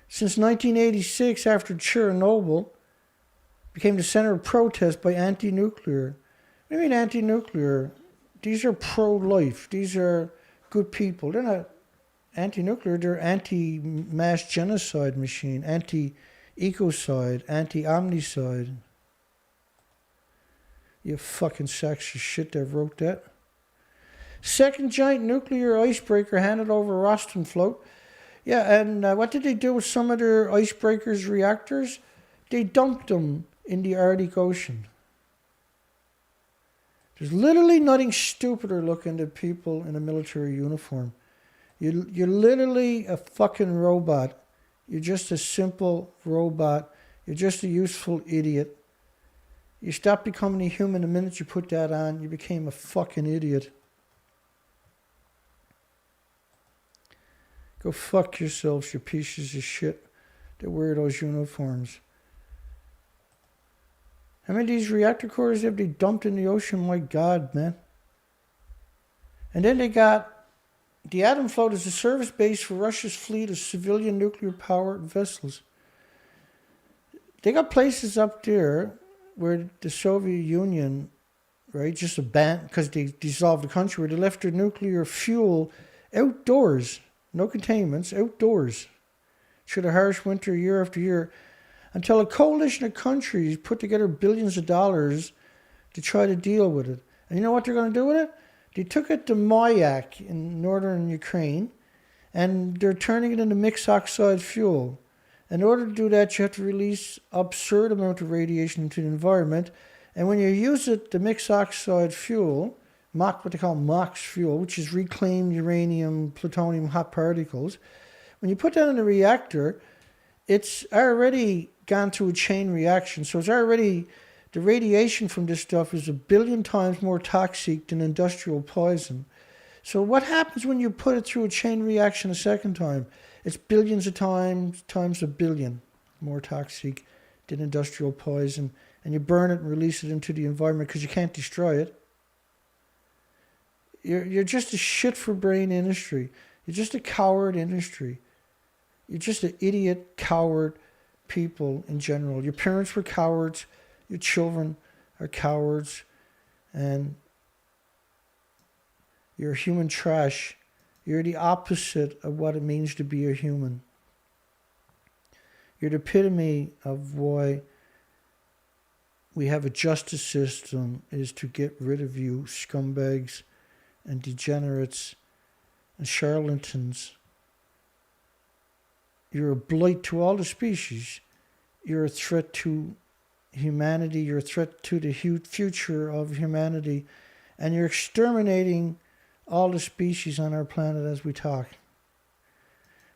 Speaker 1: Since 1986, after Chernobyl became the center of protest by anti-nuclear. What do you mean anti-nuclear? These are pro-life. These are good people. They're not anti-nuclear. They're anti-mass genocide machine, anti-ecocide, anti-omnicide. You fucking sacks of shit that wrote that. Second giant nuclear icebreaker handed over Rosatomflot. Yeah, and what did they do with some of their icebreakers' reactors? They dumped them in the Arctic Ocean. There's literally nothing stupider looking than people in a military uniform. You're literally a fucking robot. You're just a simple robot. You're just a useful idiot. You stop becoming a human the minute you put that on. You became a fucking idiot. Go fuck yourselves, you pieces of shit that wear those uniforms. How many of these reactor cores have they dumped in the ocean? My God, man. And then they got the Atomflot as a service base for Russia's fleet of civilian nuclear-powered vessels. They got places up there where the Soviet Union, right, just abandoned, because they dissolved the country, where they left their nuclear fuel outdoors. No containments, outdoors. Through the harsh winter year after year, until a coalition of countries put together billions of dollars to try to deal with it. And you know what they're going to do with it? They took it to Mayak in northern Ukraine, and they're turning it into mixed oxide fuel. In order to do that, you have to release absurd amount of radiation into the environment. And when you use it, the mixed oxide fuel, what they call MOX fuel, which is reclaimed uranium, plutonium, hot particles. When you put that in a reactor, it's already gone through a chain reaction. So it's already, the radiation from this stuff is 1 billion times more toxic than industrial poison. So what happens when you put it through a chain reaction a second time? It's billions of times 1 billion more toxic than industrial poison. And you burn it and release it into the environment because you can't destroy it. You're just a shit for brain industry. You're just a coward industry. You're just an idiot, coward people in general. Your parents were cowards. Your children are cowards. And you're human trash. You're the opposite of what it means to be a human. You're the epitome of why we have a justice system, is to get rid of you scumbags and degenerates and charlatans. You're a blight to all the species. You're a threat to humanity. You're a threat to the future of humanity. And you're exterminating all the species on our planet as we talk.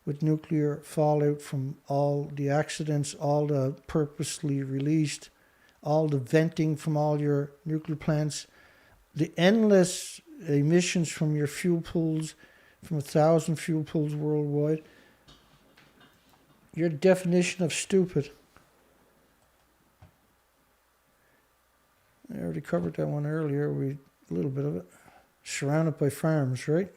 Speaker 1: With nuclear fallout from all the accidents, all the purposely released, all the venting from all your nuclear plants, the endless emissions from your fuel pools, from 1,000 fuel pools worldwide. Your definition of stupid. I already covered that one earlier. A little bit of it. Surrounded by farms, right?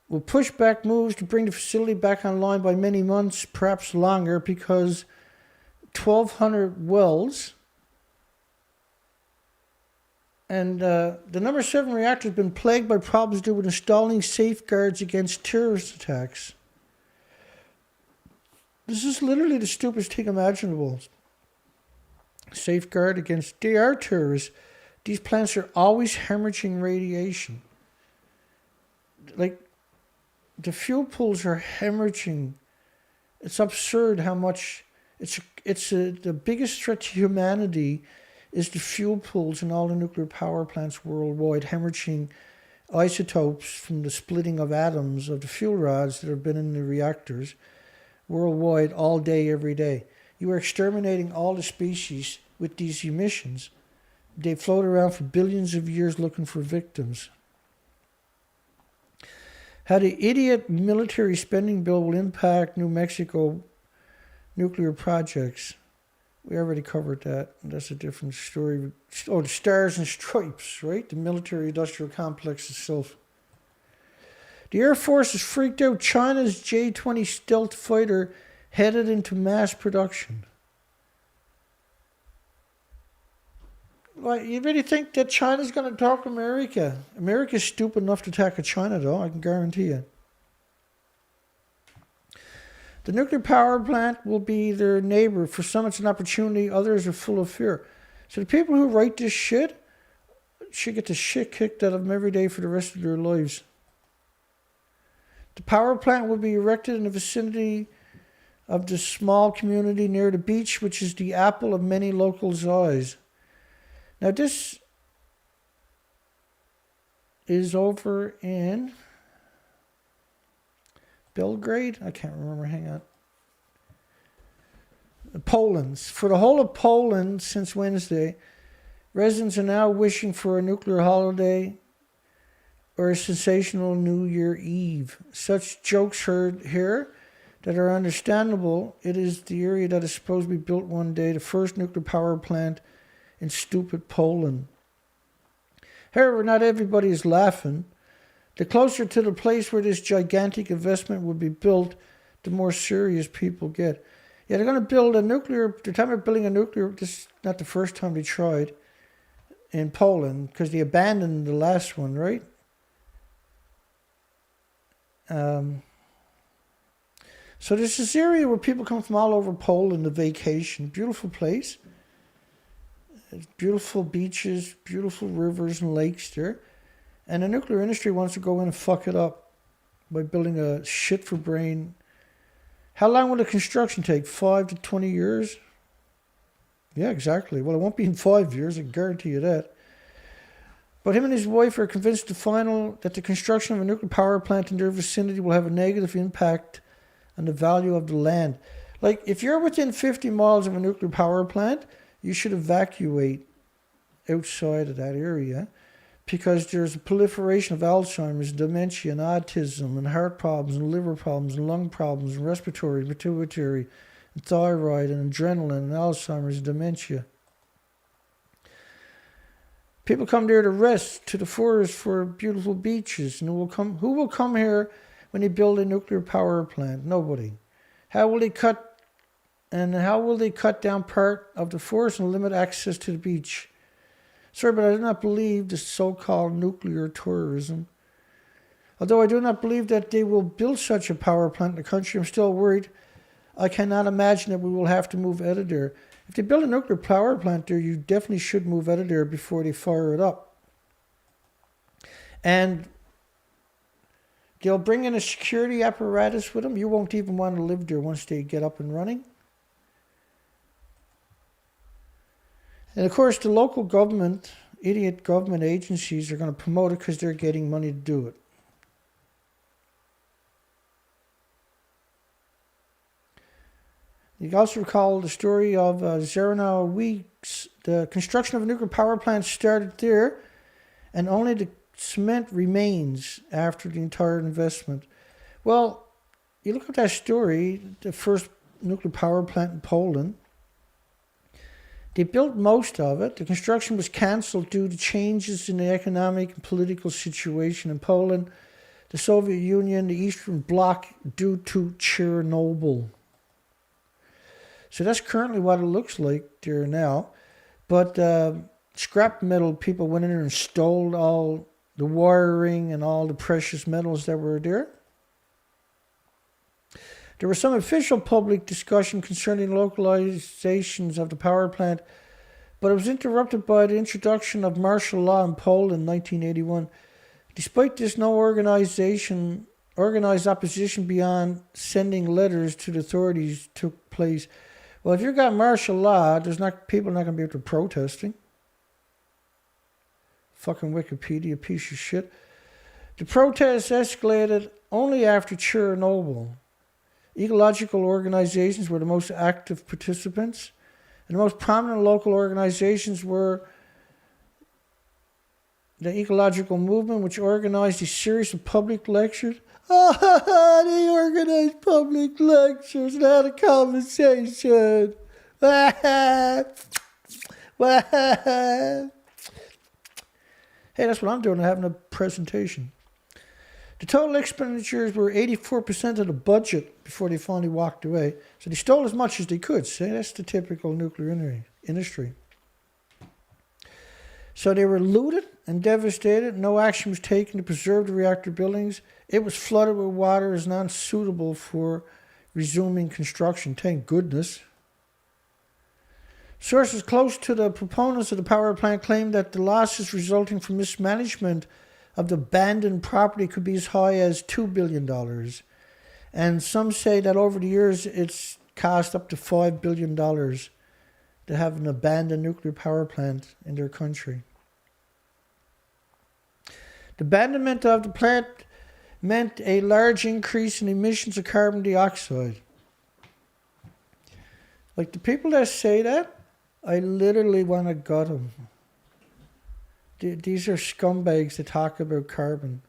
Speaker 1: We'll push back moves to bring the facility back online by many months, perhaps longer, because 1,200 wells and the number 7 reactor has been plagued by problems due to installing safeguards against terrorist attacks. This is literally the stupidest thing imaginable. Safeguard against, they are terrorists. These plants are always hemorrhaging radiation. Like, the fuel pools are hemorrhaging. It's absurd how much. The biggest threat to humanity is the fuel pools in all the nuclear power plants worldwide, hemorrhaging isotopes from the splitting of atoms of the fuel rods that have been in the reactors worldwide all day, every day. You are exterminating all the species with these emissions. They float around for billions of years looking for victims. How the idiot military spending bill will impact New Mexico nuclear projects. We already covered that. That's a different story. Oh, the Stars and Stripes, right? The military-industrial complex itself. The Air Force is freaked out. China's J-20 stealth fighter headed into mass production. Like, you really think that China's going to attack America? America's stupid enough to attack China, though, I can guarantee you. The nuclear power plant will be their neighbor. For some, it's an opportunity. Others are full of fear. So the people who write this shit should get the shit kicked out of them every day for the rest of their lives. The power plant will be erected in the vicinity of the small community near the beach, which is the apple of many locals' eyes. Now, this is over in Belgrade? I can't remember. Hang on. Poland. For the whole of Poland since Wednesday, residents are now wishing for a nuclear holiday or a sensational New Year Eve. Such jokes heard here that are understandable. It is the area that is supposed to be built one day, the first nuclear power plant in stupid Poland. However, not everybody is laughing. The closer to the place where this gigantic investment would be built, the more serious people get. Yeah, they're going to build a nuclear. They're talking about building a nuclear. This is not the first time they tried in Poland because they abandoned the last one, right? So there's this area where people come from all over Poland to vacation. Beautiful place. It's beautiful beaches, beautiful rivers and lakes there. And the nuclear industry wants to go in and fuck it up by building a shit for brain. How long will the construction take? 5 to 20 years? Yeah, exactly. Well, it won't be in 5 years, I can guarantee you that. But him and his wife are convinced that the construction of a nuclear power plant in their vicinity will have a negative impact on the value of the land. Like, if you're within 50 miles of a nuclear power plant, you should evacuate outside of that area because there's a proliferation of Alzheimer's, dementia, and autism, and heart problems, and liver problems, and lung problems, and respiratory, pituitary, and thyroid, and adrenaline, and Alzheimer's, and dementia. People come there to rest, to the forest for beautiful beaches. And who will come here when they build a nuclear power plant? Nobody. How will they cut down part of the forest and limit access to the beach? Sorry, but I do not believe the so-called nuclear tourism. Although I do not believe that they will build such a power plant in the country, I'm still worried. I cannot imagine that we will have to move out of there. If they build a nuclear power plant there, you definitely should move out of there before they fire it up. And they'll bring in a security apparatus with them. You won't even want to live there once they get up and running. And of course, the local government, idiot government agencies are going to promote it because they're getting money to do it. You can also recall the story of Zernow Weeks. The construction of a nuclear power plant started there, and only the cement remains after the entire investment. Well, you look at that story, the first nuclear power plant in Poland. They built most of it. The construction was cancelled due to changes in the economic and political situation in Poland, the Soviet Union, the Eastern Bloc, due to Chernobyl. So that's currently what it looks like there now. But scrap metal people went in there and stole all the wiring and all the precious metals that were there. There was some official public discussion concerning localizations of the power plant, but it was interrupted by the introduction of martial law in Poland in 1981. Despite this, no organized opposition beyond sending letters to the authorities took place. Well, if you've got martial law, people are not going to be able to protesting. Fucking Wikipedia piece of shit. The protests escalated only after Chernobyl. Ecological organizations were the most active participants, and the most prominent local organizations were the Ecological Movement, which organized a series of public lectures. They organized public lectures and had a conversation. Hey, that's what I'm doing. I'm having a presentation. The total expenditures were 84% of the budget before they finally walked away. So they stole as much as they could. See, that's the typical nuclear industry. So they were looted and devastated. No action was taken to preserve the reactor buildings. It was flooded with water as non-suitable for resuming construction. Thank goodness. Sources close to the proponents of the power plant claim that the losses resulting from mismanagement of the abandoned property could be as high as $2 billion. And some say that over the years it's cost up to $5 billion to have an abandoned nuclear power plant in their country. The abandonment of the plant meant a large increase in emissions of carbon dioxide. Like the people that say that, I literally want to gut them. These are scumbags that talk about carbon.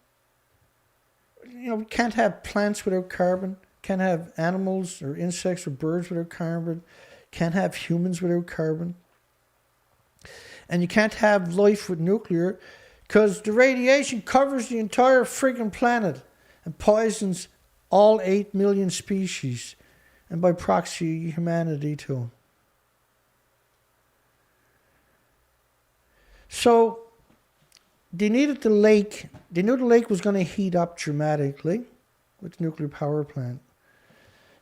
Speaker 1: We can't have plants without carbon. Can't have animals or insects or birds without carbon. Can't have humans without carbon. And you can't have life with nuclear because the radiation covers the entire friggin' planet and poisons all 8 million species and by proxy humanity too. So they needed the lake. They knew the lake was going to heat up dramatically with the nuclear power plant.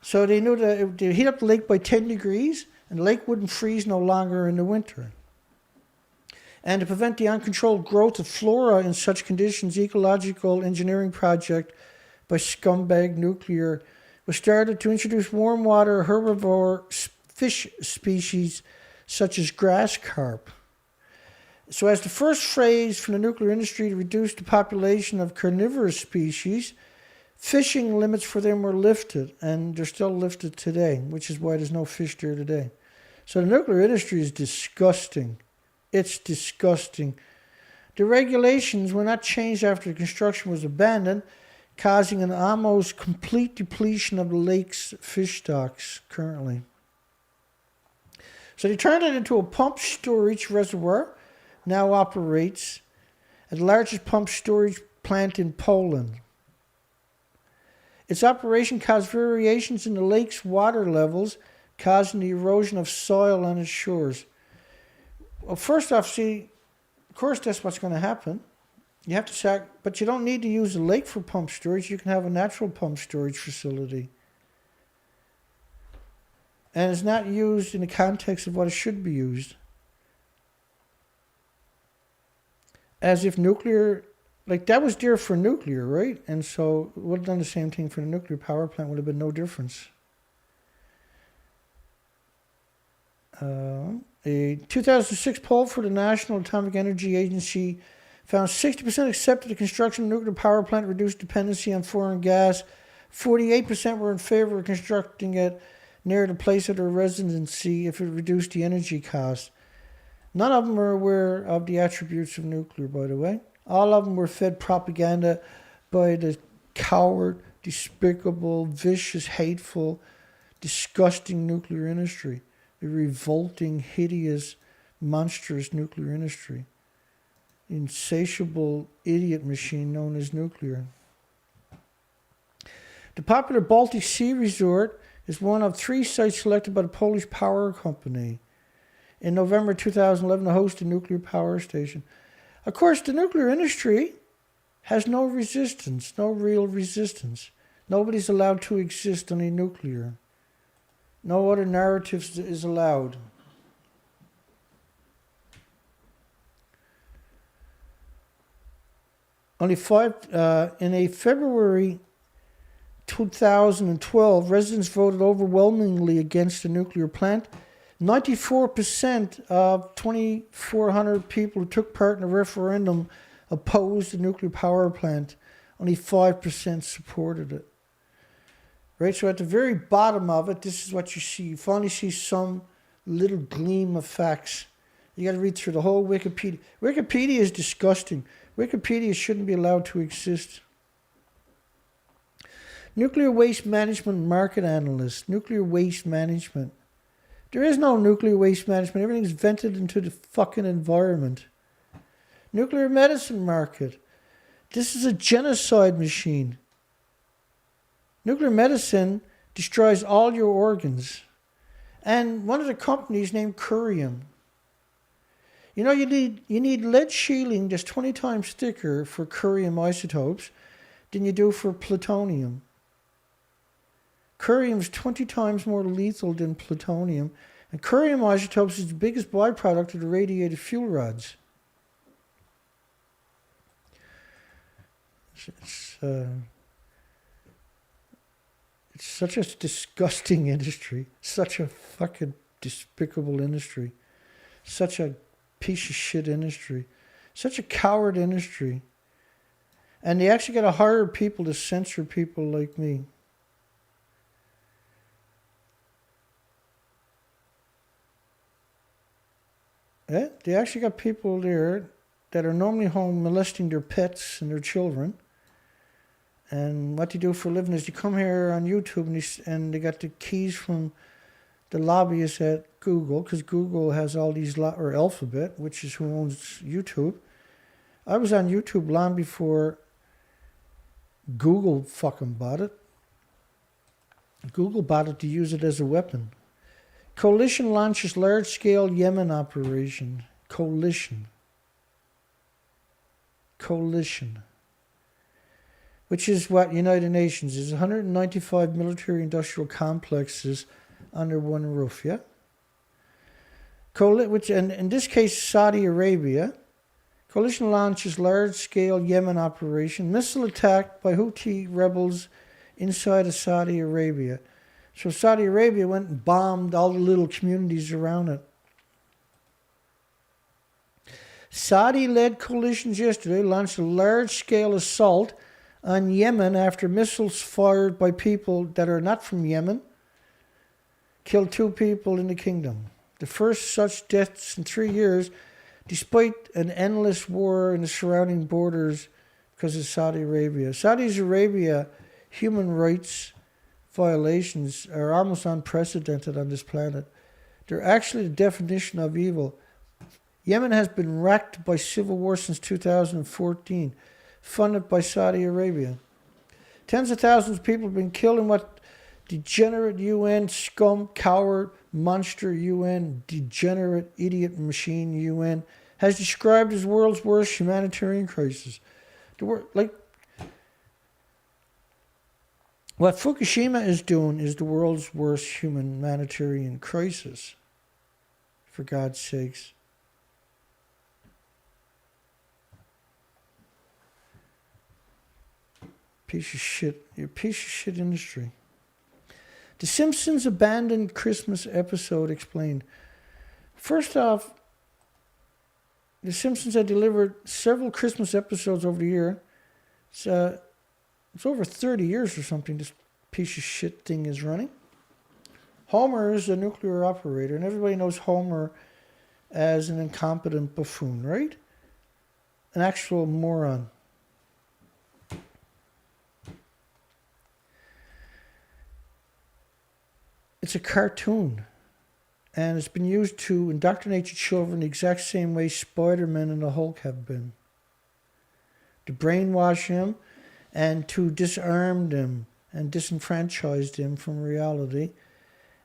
Speaker 1: So they knew that they heat up the lake by 10 degrees and the lake wouldn't freeze no longer in the winter. And to prevent the uncontrolled growth of flora in such conditions, ecological engineering project by scumbag nuclear was started to introduce warm water herbivore fish species such as grass carp. So as the first phrase from the nuclear industry to reduce the population of carnivorous species, fishing limits for them were lifted, and they're still lifted today, which is why there's no fish there today. So the nuclear industry is disgusting. It's disgusting. The regulations were not changed after the construction was abandoned, causing an almost complete depletion of the lake's fish stocks currently. So they turned it into a pump storage reservoir. Now operates at the largest pump storage plant in Poland. Its operation caused variations in the lake's water levels, causing the erosion of soil on its shores. Well, first off, see, of course that's what's going to happen. You have to but you don't need to use the lake for pump storage. You can have a natural pump storage facility. And it's not used in the context of what it should be used. As if nuclear, like that was there for nuclear, right? And so it would have done the same thing for the nuclear power plant, would have been no difference. A 2006 poll for the National Atomic Energy Agency found 60% accepted the construction of a nuclear power plant reduced dependency on foreign gas. 48% were in favor of constructing it near the place of their residency if it reduced the energy cost. None of them were aware of the attributes of nuclear, by the way. All of them were fed propaganda by the coward, despicable, vicious, hateful, disgusting nuclear industry. The revolting, hideous, monstrous nuclear industry. Insatiable idiot machine known as nuclear. The popular Baltic Sea resort is one of 3 sites selected by the Polish power company. In November 2011 to host a nuclear power station. Of course, the nuclear industry has no resistance, no real resistance. Nobody's allowed to exist on a nuclear. No other narratives is allowed. Only in a February 2012, residents voted overwhelmingly against the nuclear plant. 94% of 2,400 people who took part in the referendum opposed the nuclear power plant. Only 5% supported it. Right, so at the very bottom of it, this is what you see. You finally see some little gleam of facts. You got to read through the whole Wikipedia. Wikipedia is disgusting. Wikipedia shouldn't be allowed to exist. Nuclear waste management market analyst. Nuclear waste management. There is no nuclear waste management. Everything's vented into the fucking environment. Nuclear medicine market. This is a genocide machine. Nuclear medicine destroys all your organs. And one of the companies named Curium. You know, you need lead shielding that's 20 times thicker for curium isotopes than you do for plutonium. Curium is 20 times more lethal than plutonium. And curium isotopes is the biggest byproduct of the radiated fuel rods. It's such a disgusting industry. Such a fucking despicable industry. Such a piece of shit industry. Such a coward industry. And they actually got to hire people to censor people like me. Yeah, they actually got people there that are normally home molesting their pets and their children. And what they do for a living is they come here on YouTube and they got the keys from the lobbyists at Google, because Google has all these, or Alphabet, which is who owns YouTube. I was on YouTube long before Google fucking bought it. Google bought it to use it as a weapon. Coalition launches large-scale Yemen operation. Coalition. Which is what United Nations is. 195 military-industrial complexes under one roof, yeah? Which, and in this case, Saudi Arabia. Coalition launches large-scale Yemen operation. Missile attack by Houthi rebels inside of Saudi Arabia. So Saudi Arabia went and bombed all the little communities around it. Saudi-led coalitions yesterday launched a large-scale assault on Yemen after missiles fired by people that are not from Yemen killed 2 people in the kingdom. The first such deaths in 3 years, despite an endless war in the surrounding borders because of Saudi Arabia. Saudi Arabia human rights violations are almost unprecedented on this planet. They're actually the definition of evil. Yemen has been racked by civil war since 2014, funded by Saudi Arabia. Tens of thousands of people have been killed in what degenerate UN, scum, coward, monster UN, degenerate idiot machine UN has described as world's worst humanitarian crisis. What Fukushima is doing is the world's worst humanitarian crisis. For God's sakes. Piece of shit. You're a piece of shit industry. The Simpsons abandoned Christmas episode explained. First off, The Simpsons had delivered several Christmas episodes over the year. It's over 30 years or something this piece of shit thing is running. Homer is a nuclear operator, and everybody knows Homer as an incompetent buffoon, right? An actual moron. It's a cartoon, and it's been used to indoctrinate your children the exact same way Spider-Man and the Hulk have been. To brainwash them and to disarm them and disenfranchise them from reality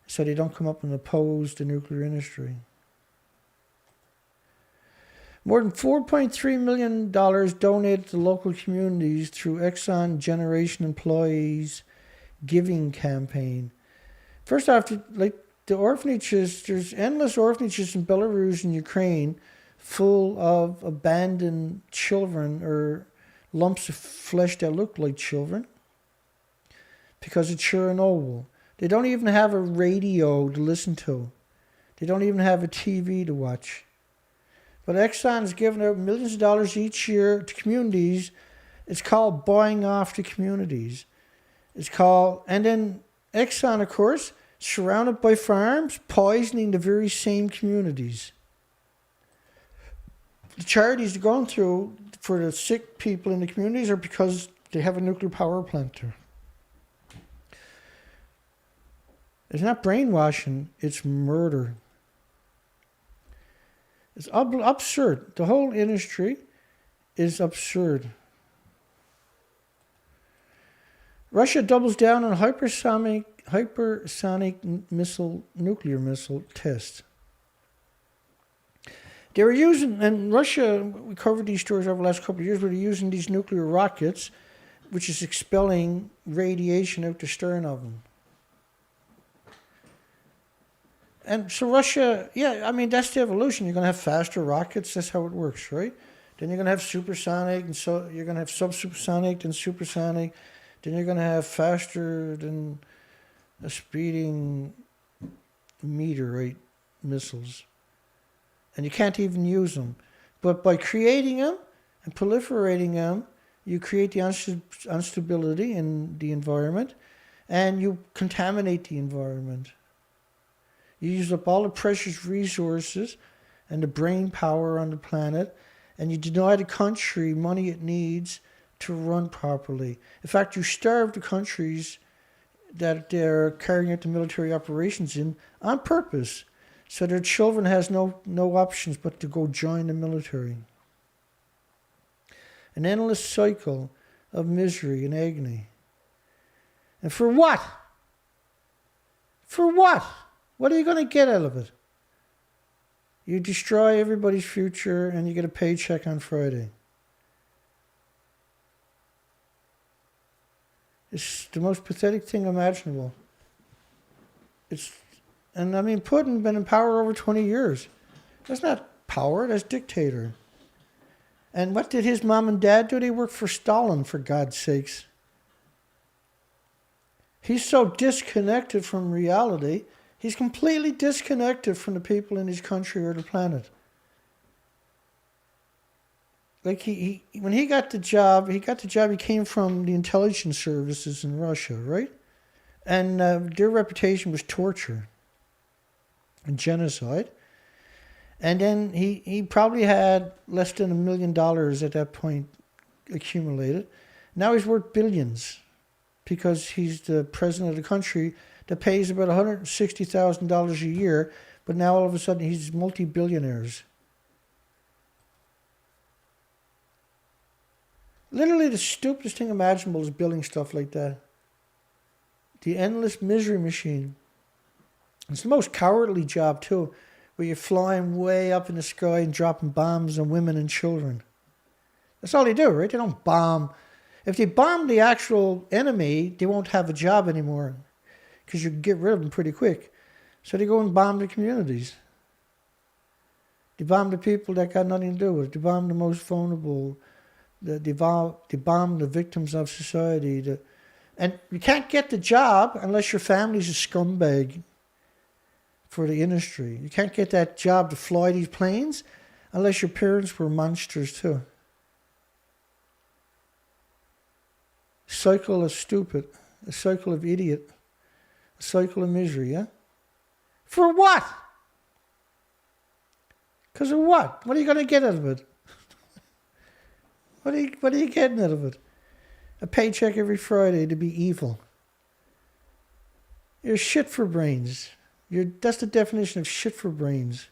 Speaker 1: so they don't come up and oppose the nuclear industry. More than $4.3 million donated to local communities through Exxon Generation Employees Giving Campaign. First off, the orphanages, there's endless orphanages in Belarus and Ukraine full of abandoned children or lumps of flesh that look like children because it's Chernobyl. They don't even have a radio to listen to. They don't even have a TV to watch. But Exxon is giving out millions of dollars each year to communities. It's called buying off the communities. And then Exxon, of course, surrounded by farms, poisoning the very same communities. The charities they're going through for the sick people in the communities are because they have a nuclear power plant there. It's not brainwashing, it's murder. It's absurd. The whole industry is absurd. Russia doubles down on hypersonic nuclear missile tests. They were using, and Russia, we covered these stories over the last couple of years, where they're using these nuclear rockets, which is expelling radiation out the stern of them. And so Russia, that's the evolution. You're going to have faster rockets. That's how it works, right? Then you're going to have supersonic, and so you're going to have subsupersonic, then supersonic. Then you're going to have faster than a speeding meteorite missiles. And you can't even use them. But by creating them and proliferating them, you create the instability in the environment, and you contaminate the environment. You use up all the precious resources and the brain power on the planet, and you deny the country money it needs to run properly. In fact, you starve the countries that they're carrying out the military operations in on purpose, so their children has no options but to go join the military. An endless cycle of misery and agony. And for what? For what? What are you going to get out of it? You destroy everybody's future and you get a paycheck on Friday. It's the most pathetic thing imaginable. Putin been in power over 20 years. That's not power, that's dictator. And what did his mom and dad do? They worked for Stalin, for God's sakes. He's so disconnected from reality. He's completely disconnected from the people in his country or the planet. Like when he got the job, he came from the intelligence services in Russia, right? And their reputation was torture and genocide. And then he probably had less than $1 million at that point accumulated. Now he's worth billions because he's the president of the country that pays about $160,000 a year, but now all of a sudden he's multi-billionaires. Literally the stupidest thing imaginable is building stuff like that. The endless misery machine. It's the most cowardly job too, where you're flying way up in the sky and dropping bombs on women and children. That's all they do, right? They don't bomb. If they bomb the actual enemy, they won't have a job anymore, because you can get rid of them pretty quick. So they go and bomb the communities. They bomb the people that got nothing to do with it. They bomb the most vulnerable. They bomb the victims of society. And you can't get the job unless your family's a scumbag for the industry. You can't get that job to fly these planes unless your parents were monsters too. Cycle of stupid. A cycle of idiot. A cycle of misery, yeah? For what? Because of what? What are you going to get out of it? What are you getting out of it? A paycheck every Friday to be evil. You're shit for brains. That's the definition of shit for brains.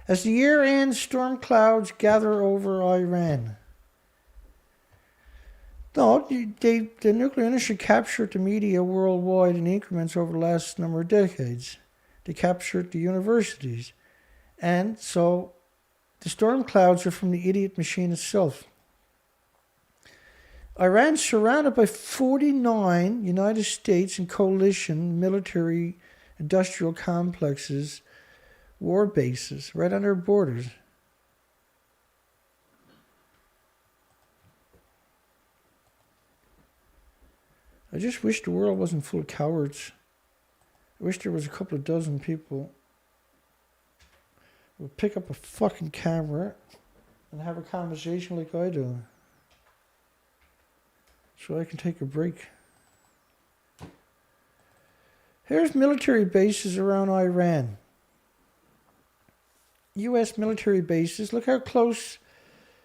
Speaker 1: As the year ends, storm clouds gather over Iran. No, the nuclear industry captured the media worldwide in increments over the last number of decades. They captured the universities. And so the storm clouds are from the idiot machine itself. Iran surrounded by 49 United States and coalition military industrial complexes, war bases, right on their borders. I just wish the world wasn't full of cowards. I wish there was a couple of dozen people who would pick up a fucking camera and have a conversation like I do. So I can take a break. Here's military bases around Iran. U.S. military bases. Look how close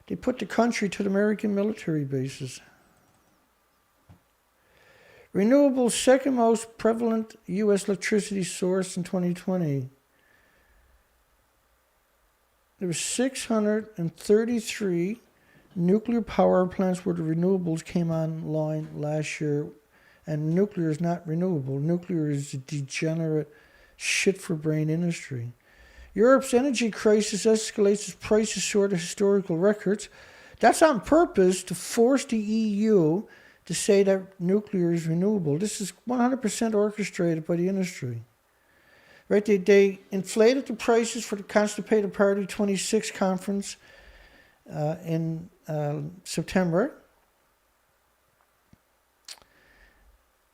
Speaker 1: they put the country to the American military bases. Renewables, second most prevalent U.S. electricity source in 2020. There were 633 nuclear power plants where the renewables came online last year. And nuclear is not renewable. Nuclear is a degenerate shit for brain industry. Europe's energy crisis escalates as prices soar to historical records. That's on purpose to force the EU to say that nuclear is renewable. This is 100% orchestrated by the industry. Right? They inflated the prices for the Constipated Party 26 conference in September.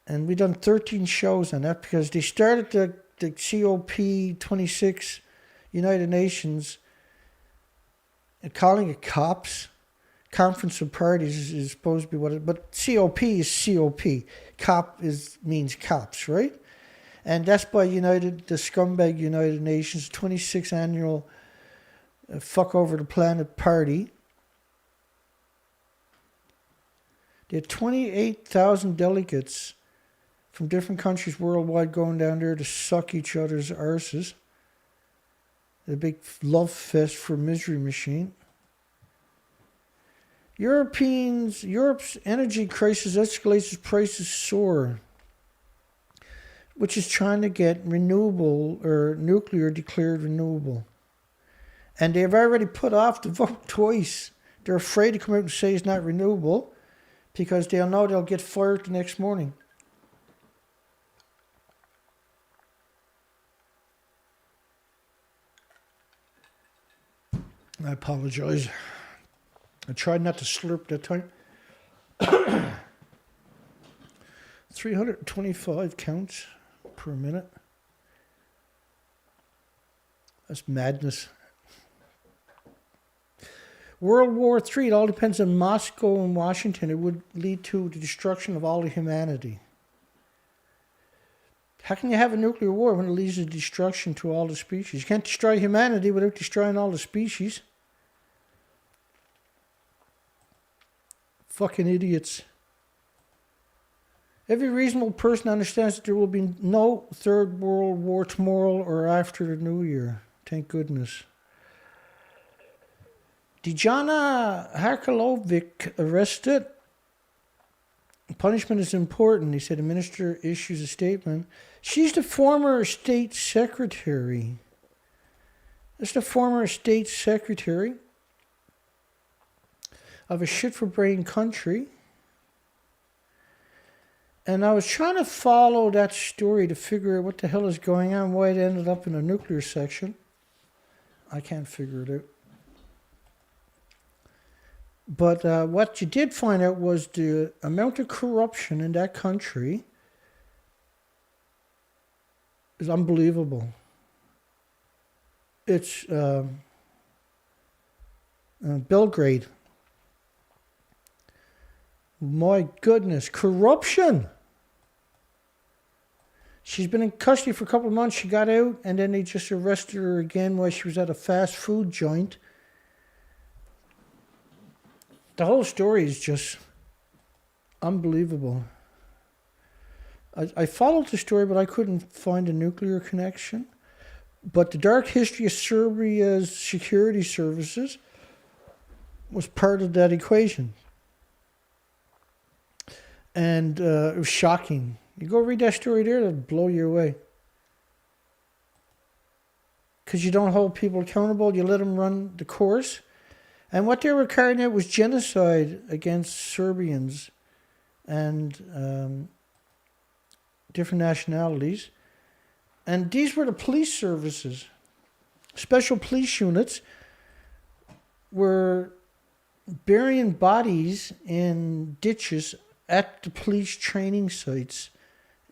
Speaker 1: And we done 13 shows on that because they started the COP26 United Nations and calling it COPs. Conference of Parties is supposed to be what it, but COP is COP. COP means COPs, right? And that's by the scumbag United Nations 26th annual fuck over the planet party. They had 28,000 delegates from different countries worldwide going down there to suck each other's arses. A big love fest for misery machine. Europe's energy crisis escalates as prices soar, which is trying to get renewable or nuclear declared renewable. And they've already put off the vote twice. They're afraid to come out and say it's not renewable because they'll know they'll get fired the next morning. I apologize. I tried not to slurp that time. 325 counts per minute. That's madness. World War III, it all depends on Moscow and Washington. It would lead to the destruction of all of humanity. How can you have a nuclear war when it leads to destruction to all the species? You can't destroy humanity without destroying all the species. Fucking idiots. Every reasonable person understands that there will be no third world war tomorrow or after the new year. Thank goodness. Dijana Harkalovic arrested. Punishment is important, he said. The minister issues a statement. She's the former state secretary. That's the former state secretary of a shit-for-brain country. And I was trying to follow that story to figure out what the hell is going on, why it ended up in a nuclear section. I can't figure it out. But what you did find out was the amount of corruption in that country is unbelievable. It's Belgrade. My goodness, corruption. She's been in custody for a couple of months. She got out, and then they just arrested her again while she was at a fast food joint. The whole story is just unbelievable. I followed the story, but I couldn't find a nuclear connection. But the dark history of Serbia's security services was part of that equation. And it was shocking. You go read that story there, it'll blow you away. Because you don't hold people accountable, you let them run the course. And what they were carrying out was genocide against Serbians and different nationalities. And these were the police services. Special police units were burying bodies in ditches at the police training sites,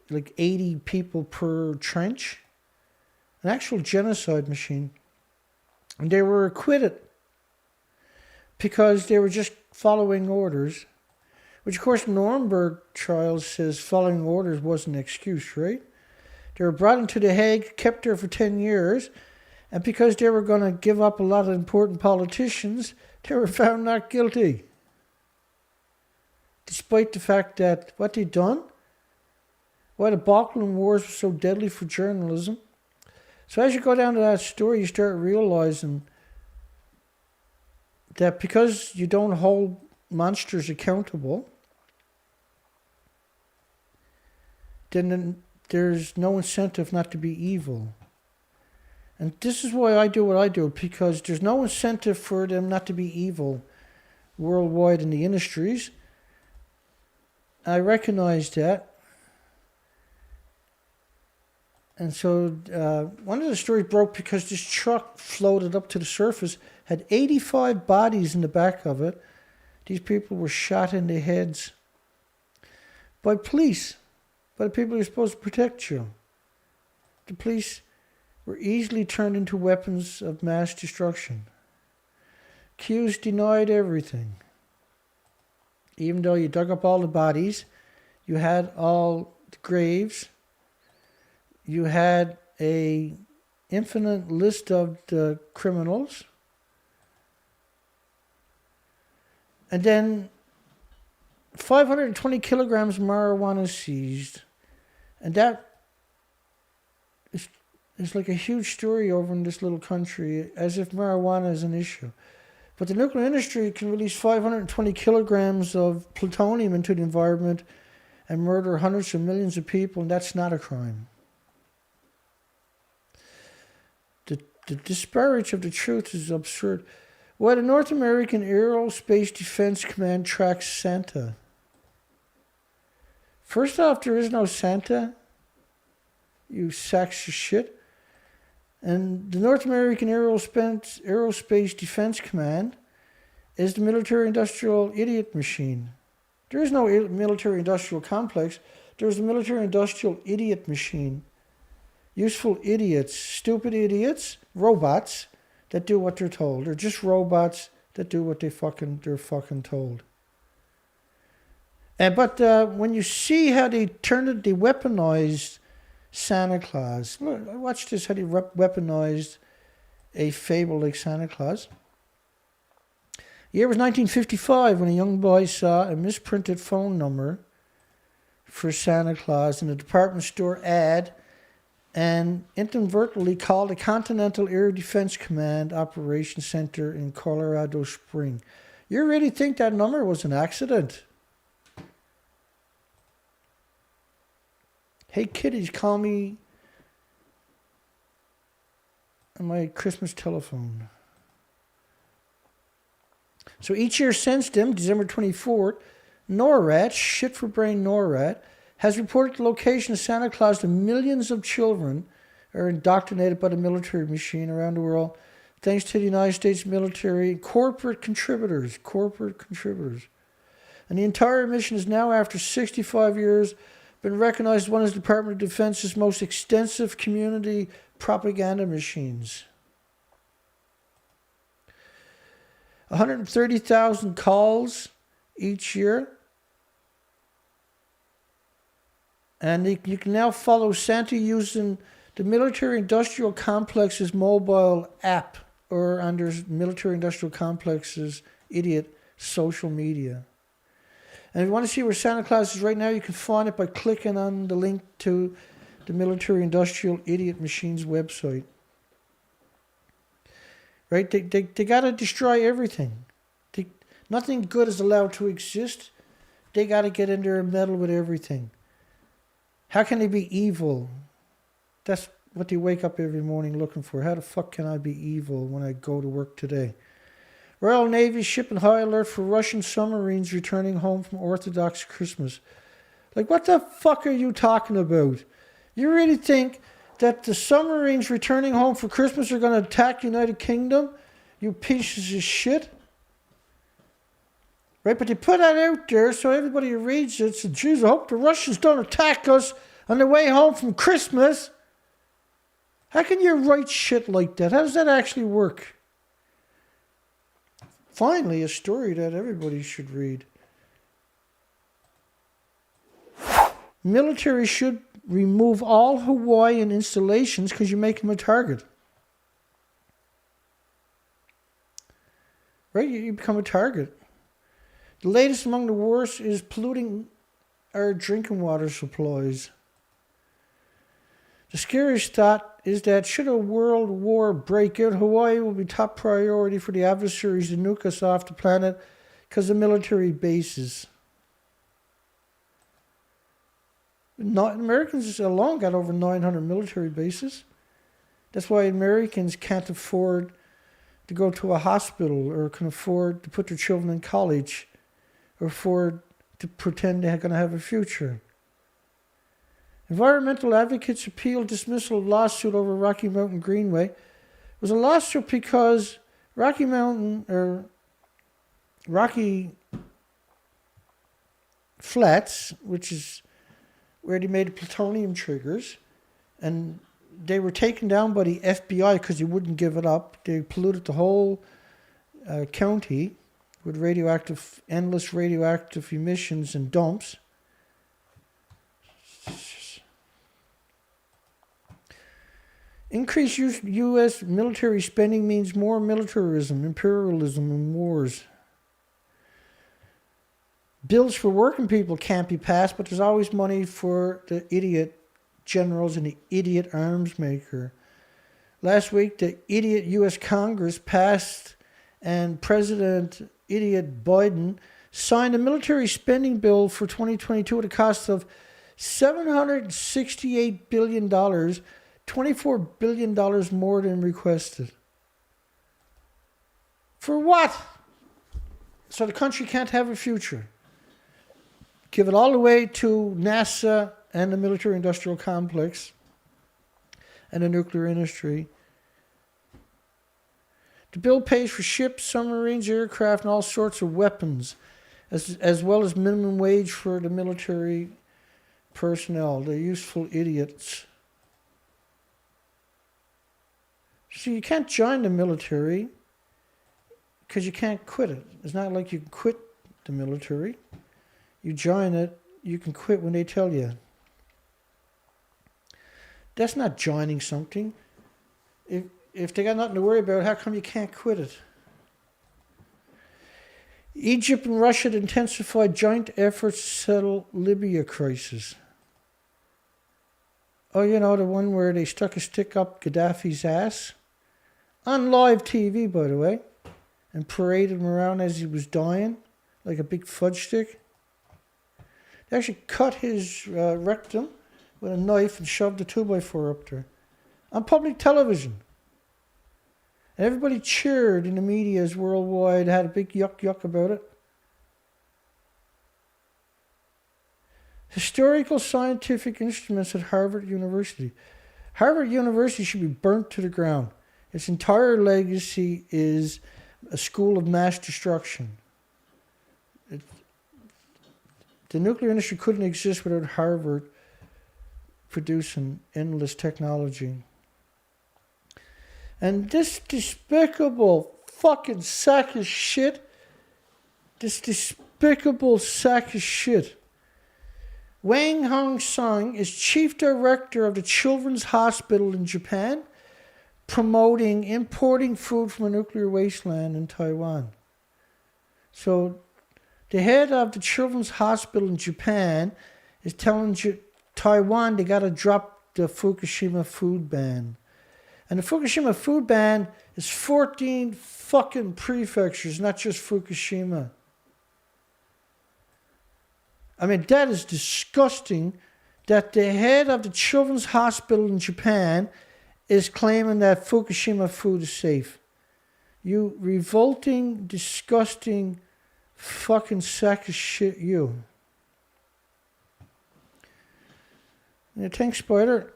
Speaker 1: like 80 people per trench, an actual genocide machine. And they were acquitted because they were just following orders, which of course Nuremberg trials says following orders wasn't an excuse, right? They were brought into The Hague, kept there for 10 years, and because they were going to give up a lot of important politicians, they were found not guilty. Despite the fact that what they'd done, why the Balkan Wars were so deadly for journalism. So as you go down to that story, you start realizing that because you don't hold monsters accountable, then there's no incentive not to be evil. And this is why I do what I do, because there's no incentive for them not to be evil worldwide in the industries. I recognize that. And so one of the stories broke because this truck floated up to the surface, had 85 bodies in the back of it. These people were shot in the heads by police, by the people who are supposed to protect you. The police were easily turned into weapons of mass destruction. Accused denied everything. Even though you dug up all the bodies, you had all the graves, you had a infinite list of the criminals, and then 520 kilograms of marijuana seized, and that is like a huge story over in this little country, as if marijuana is an issue. But the nuclear industry can release 520 kilograms of plutonium into the environment and murder hundreds of millions of people, and that's not a crime. The disparage of the truth is absurd. Why the North American Aerospace Defense Command tracks Santa? First off, there is no Santa, you sacks of shit. And the North American Aerospace Defense Command is the military-industrial idiot machine. There is no military-industrial complex. There's the military-industrial idiot machine. Useful idiots, stupid idiots, robots that do what they're told. They're just robots that do what they're fucking told. But when you see how they weaponized Santa Claus. Watch this, how they weaponized a fable like Santa Claus. The year was 1955 when a young boy saw a misprinted phone number for Santa Claus in a department store ad and inadvertently called the Continental Air Defense Command Operations Center in Colorado Springs. You really think that number was an accident? Hey kiddies, call me on my Christmas telephone. So each year since then, December 24th, NORAD, shit for brain NORAD, has reported the location of Santa Claus to millions of children are indoctrinated by the military machine around the world, thanks to the United States military, corporate contributors. And the entire mission is now, after 65 years, been recognized as one of the Department of Defense's most extensive community propaganda machines. 130,000 calls each year. And you can now follow Santa using the Military Industrial Complex's mobile app or under Military Industrial Complex's idiot social media. And if you want to see where Santa Claus is right now, you can find it by clicking on the link to the Military Industrial Idiot Machine's website. Right? They got to destroy everything. Nothing good is allowed to exist. They got to get in there and meddle with everything. How can they be evil? That's what they wake up every morning looking for. How the fuck can I be evil when I go to work today? Royal Navy shipping high alert for Russian submarines returning home from Orthodox Christmas. Like, what the fuck are you talking about? You really think that the submarines returning home for Christmas are going to attack the United Kingdom? You pieces of shit. Right, but they put that out there so everybody who reads it says, geez, I hope the Russians don't attack us on their way home from Christmas. How can you write shit like that? How does that actually work? Finally, a story that everybody should read. Military should remove all Hawaiian installations because you make them a target. Right? You become a target. The latest among the worst is polluting our drinking water supplies. The scariest thought is that should a world war break out, Hawaii will be top priority for the adversaries to nuke us off the planet because of military bases. Americans alone got over 900 military bases. That's why Americans can't afford to go to a hospital or can afford to put their children in college or afford to pretend they're going to have a future. Environmental advocates appealed dismissal of lawsuit over Rocky Mountain Greenway. It was a lawsuit because Rocky Flats, which is where they made plutonium triggers, and they were taken down by the FBI because they wouldn't give it up. They polluted the whole county with endless radioactive emissions and dumps. Increased U.S. military spending means more militarism, imperialism, and wars. Bills for working people can't be passed, but there's always money for the idiot generals and the idiot arms maker. Last week, the idiot U.S. Congress passed, and President idiot Biden signed a military spending bill for 2022 at a cost of $768 billion, $24 billion more than requested. For what? So the country can't have a future. Give it all away to NASA and the military-industrial complex and the nuclear industry. The bill pays for ships, submarines, aircraft, and all sorts of weapons, as well as minimum wage for the military personnel, the useful idiots. So you can't join the military because you can't quit it. It's not like you can quit the military. You join it, you can quit when they tell you. That's not joining something. If they got nothing to worry about, how come you can't quit it? Egypt and Russia intensified joint efforts to settle Libya crisis. Oh, you know, the one where they stuck a stick up Gaddafi's ass? On live TV, by the way. And paraded him around as he was dying, like a big fudge stick. They actually cut his rectum with a knife and shoved a 2x4 up there. On public television. And everybody cheered in the medias worldwide, had a big yuck about it. Historical scientific instruments at Harvard University. Harvard University should be burnt to the ground. Its entire legacy is a school of mass destruction. The nuclear industry couldn't exist without Harvard producing endless technology. And this despicable fucking sack of shit, Wang Hui-sheng is chief director of the Children's Hospital in Japan, promoting importing food from a nuclear wasteland in Taiwan. So the head of the Children's Hospital in Japan is telling Taiwan they got to drop the Fukushima food ban. And the Fukushima food ban is 14 fucking prefectures, not just Fukushima. I mean, that is disgusting that the head of the Children's Hospital in Japan is claiming that Fukushima food is safe. You revolting, disgusting, fucking sack of shit, you. And the Tank Spider,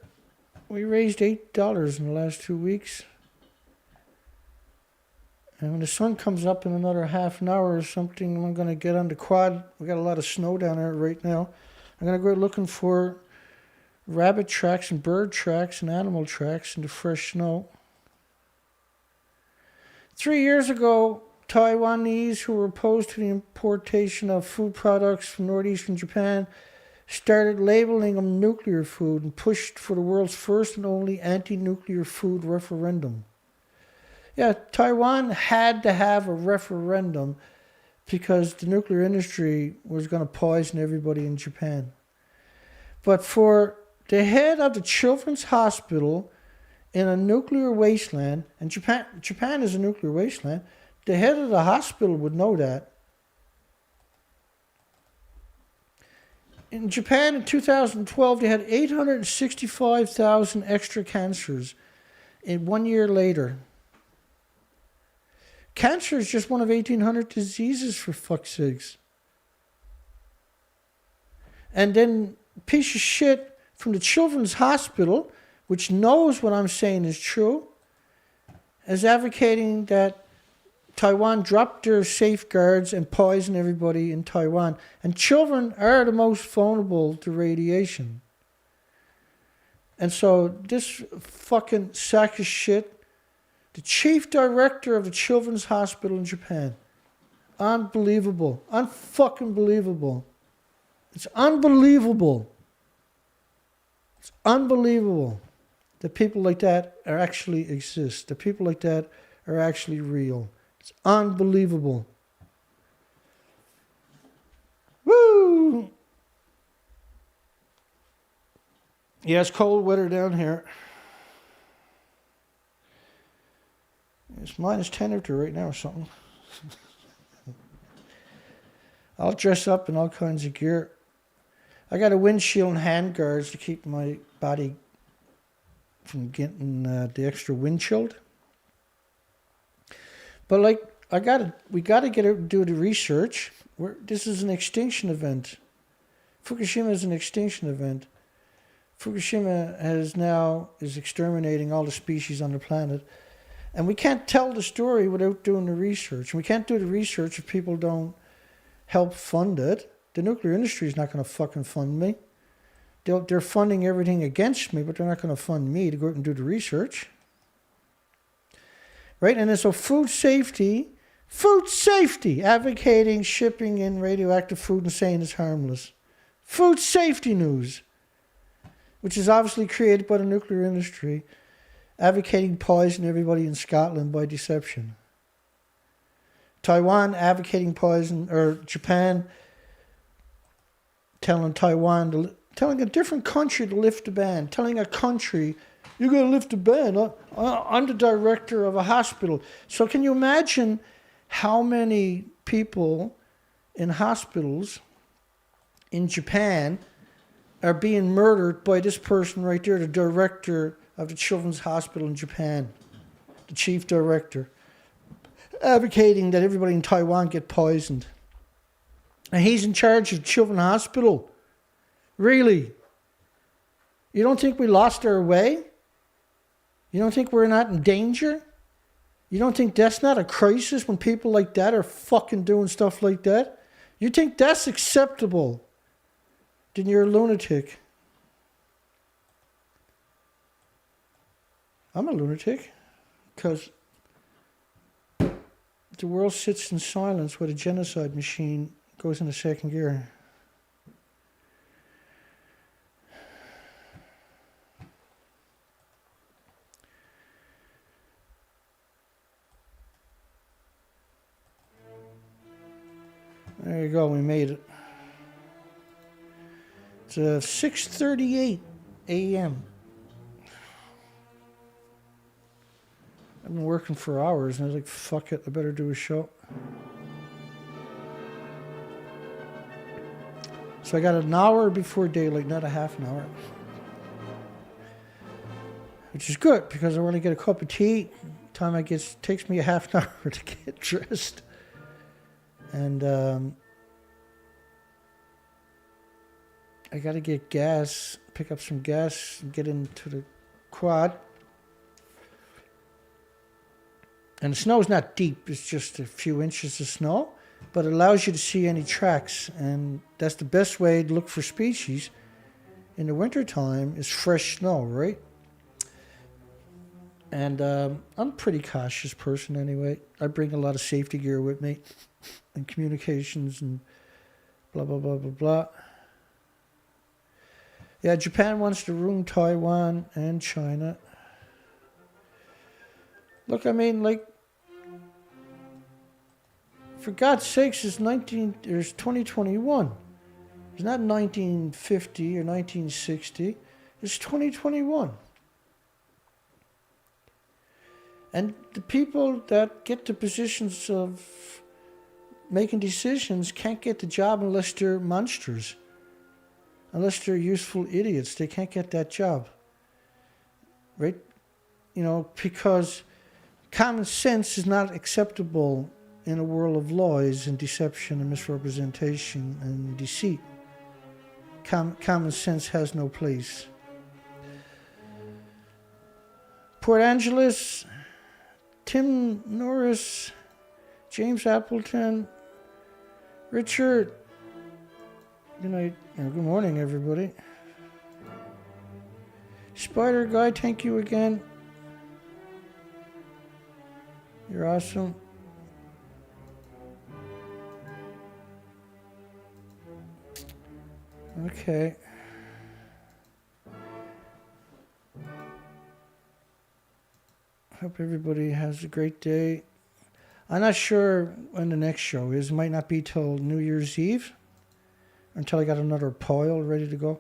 Speaker 1: we raised $8 in the last 2 weeks. And when the sun comes up in another half an hour or something, I'm going to get on the quad. We got a lot of snow down there right now. I'm going to go looking for rabbit tracks and bird tracks and animal tracks in the fresh snow. 3 years ago, Taiwanese who were opposed to the importation of food products from northeastern Japan started labeling them nuclear food and pushed for the world's first and only anti-nuclear food referendum. Yeah, Taiwan had to have a referendum because the nuclear industry was going to poison everybody in Japan. But for the head of the children's hospital in a nuclear wasteland, and Japan is a nuclear wasteland, the head of the hospital would know that. In Japan in 2012, they had 865,000 extra cancers in 1 year later. Cancer is just one of 1,800 diseases, for fuck's sakes. And then a piece of shit from the children's hospital, which knows what I'm saying is true, is advocating that Taiwan drop their safeguards and poison everybody in Taiwan. And children are the most vulnerable to radiation. And so this fucking sack of shit, the chief director of the children's hospital in Japan, unbelievable, unfucking believable. It's unbelievable. It's unbelievable that people like that are actually exist. That people like that are actually real. It's unbelievable. Woo! Yeah, it's cold weather down here. It's minus 10 out there right now or something. I'll dress up in all kinds of gear. I got a windshield and hand guards to keep my body from getting the extra wind chilled. But like, we gotta get out and do the research. This is an extinction event. Fukushima is an extinction event. Fukushima is exterminating all the species on the planet. And we can't tell the story without doing the research. And we can't do the research if people don't help fund it. The nuclear industry is not going to fucking fund me. They're funding everything against me, but they're not going to fund me to go out and do the research. Right? And then so food safety, advocating shipping in radioactive food and saying it's harmless. Food safety news, which is obviously created by the nuclear industry, advocating poison everybody in Scotland by deception. Taiwan advocating poison, or Japan telling a different country to lift the ban, telling a country, you're going to lift the ban. I'm the director of a hospital. So can you imagine how many people in hospitals in Japan are being murdered by this person right there, the director of the children's hospital in Japan, the chief director, advocating that everybody in Taiwan get poisoned. And he's in charge of the children's hospital. Really? You don't think we lost our way? You don't think we're not in danger? You don't think that's not a crisis when people like that are fucking doing stuff like that? You think that's acceptable? Then you're a lunatic. I'm a lunatic because the world sits in silence while the genocide machine goes into second gear. There you go, we made it. It's 6:38 a.m. I've been working for hours, and I was like, fuck it, I better do a show. So I got an hour before daylight, not a half an hour. Which is good, because I want to get a cup of tea. Time takes me a half an hour to get dressed. And I got to get gas, pick up some gas, and get into the quad. And the snow is not deep, it's just a few inches of snow, but it allows you to see any tracks, and that's the best way to look for species in the wintertime is fresh snow, right? And I'm a pretty cautious person anyway. I bring a lot of safety gear with me and communications and blah, blah, blah, blah, blah. Yeah, Japan wants to ruin Taiwan and China. Look, I mean, like, for God's sakes, there's 2021. It's not 1950 or 1960. It's 2021. And the people that get to positions of making decisions can't get the job unless they're monsters. Unless they're useful idiots. They can't get that job. Right? You know, because common sense is not acceptable in a world of lies and deception and misrepresentation and deceit. Common sense has no place. Port Angeles, Tim Norris, James Appleton, Richard. Good night, or good morning, everybody. Spider Guy, thank you again. You're awesome. Okay. Hope everybody has a great day. I'm not sure when the next show is. It might not be till New Year's Eve. Until I got another pile ready to go.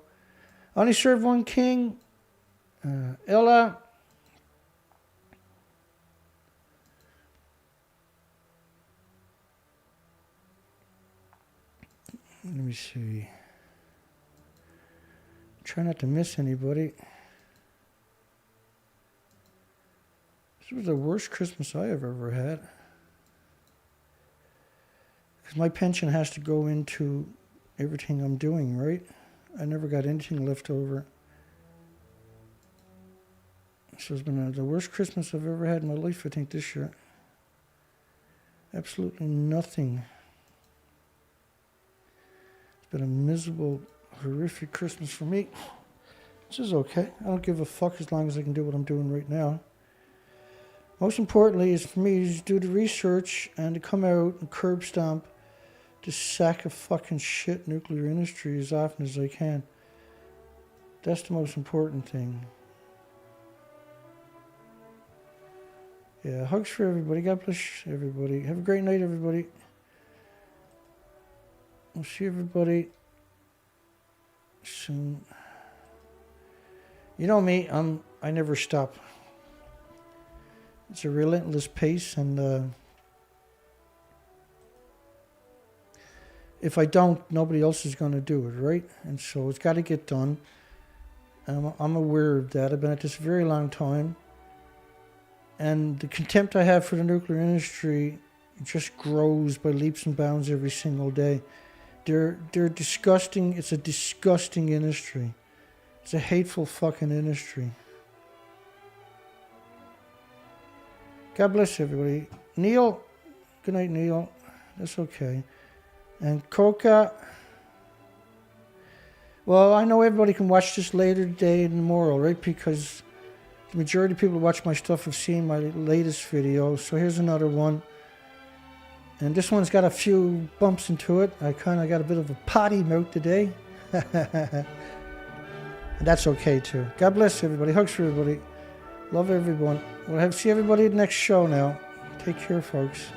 Speaker 1: I only serve one king. Ella. Let me see. Try not to miss anybody. This was the worst Christmas I have ever had. Because my pension has to go into everything I'm doing, right? I never got anything left over. So it's been the worst Christmas I've ever had in my life, I think, this year. Absolutely nothing. It's been a miserable, horrific Christmas for me. This is okay. I don't give a fuck as long as I can do what I'm doing right now. Most importantly is for me to do the research and to come out and curb stomp this sack of fucking shit nuclear industry as often as I can. That's the most important thing. Yeah, hugs for everybody. God bless everybody. Have a great night, everybody. We'll see everybody soon. You know me, I never stop. It's a relentless pace, and if I don't, nobody else is going to do it, right? And so it's got to get done. I'm aware of that. I've been at this a very long time. And the contempt I have for the nuclear industry just grows by leaps and bounds every single day. They're disgusting. It's a disgusting industry. It's a hateful fucking industry. God bless everybody. Neil, good night, Neil. That's okay. And Coca, well, I know everybody can watch this later today and tomorrow, right? Because the majority of people who watch my stuff have seen my latest video. So here's another one. And this one's got a few bumps into it. I kind of got a bit of a potty mouth today. And that's okay too. God bless everybody. Hugs for everybody. Love everyone. We'll see everybody at the next show now. Take care, folks.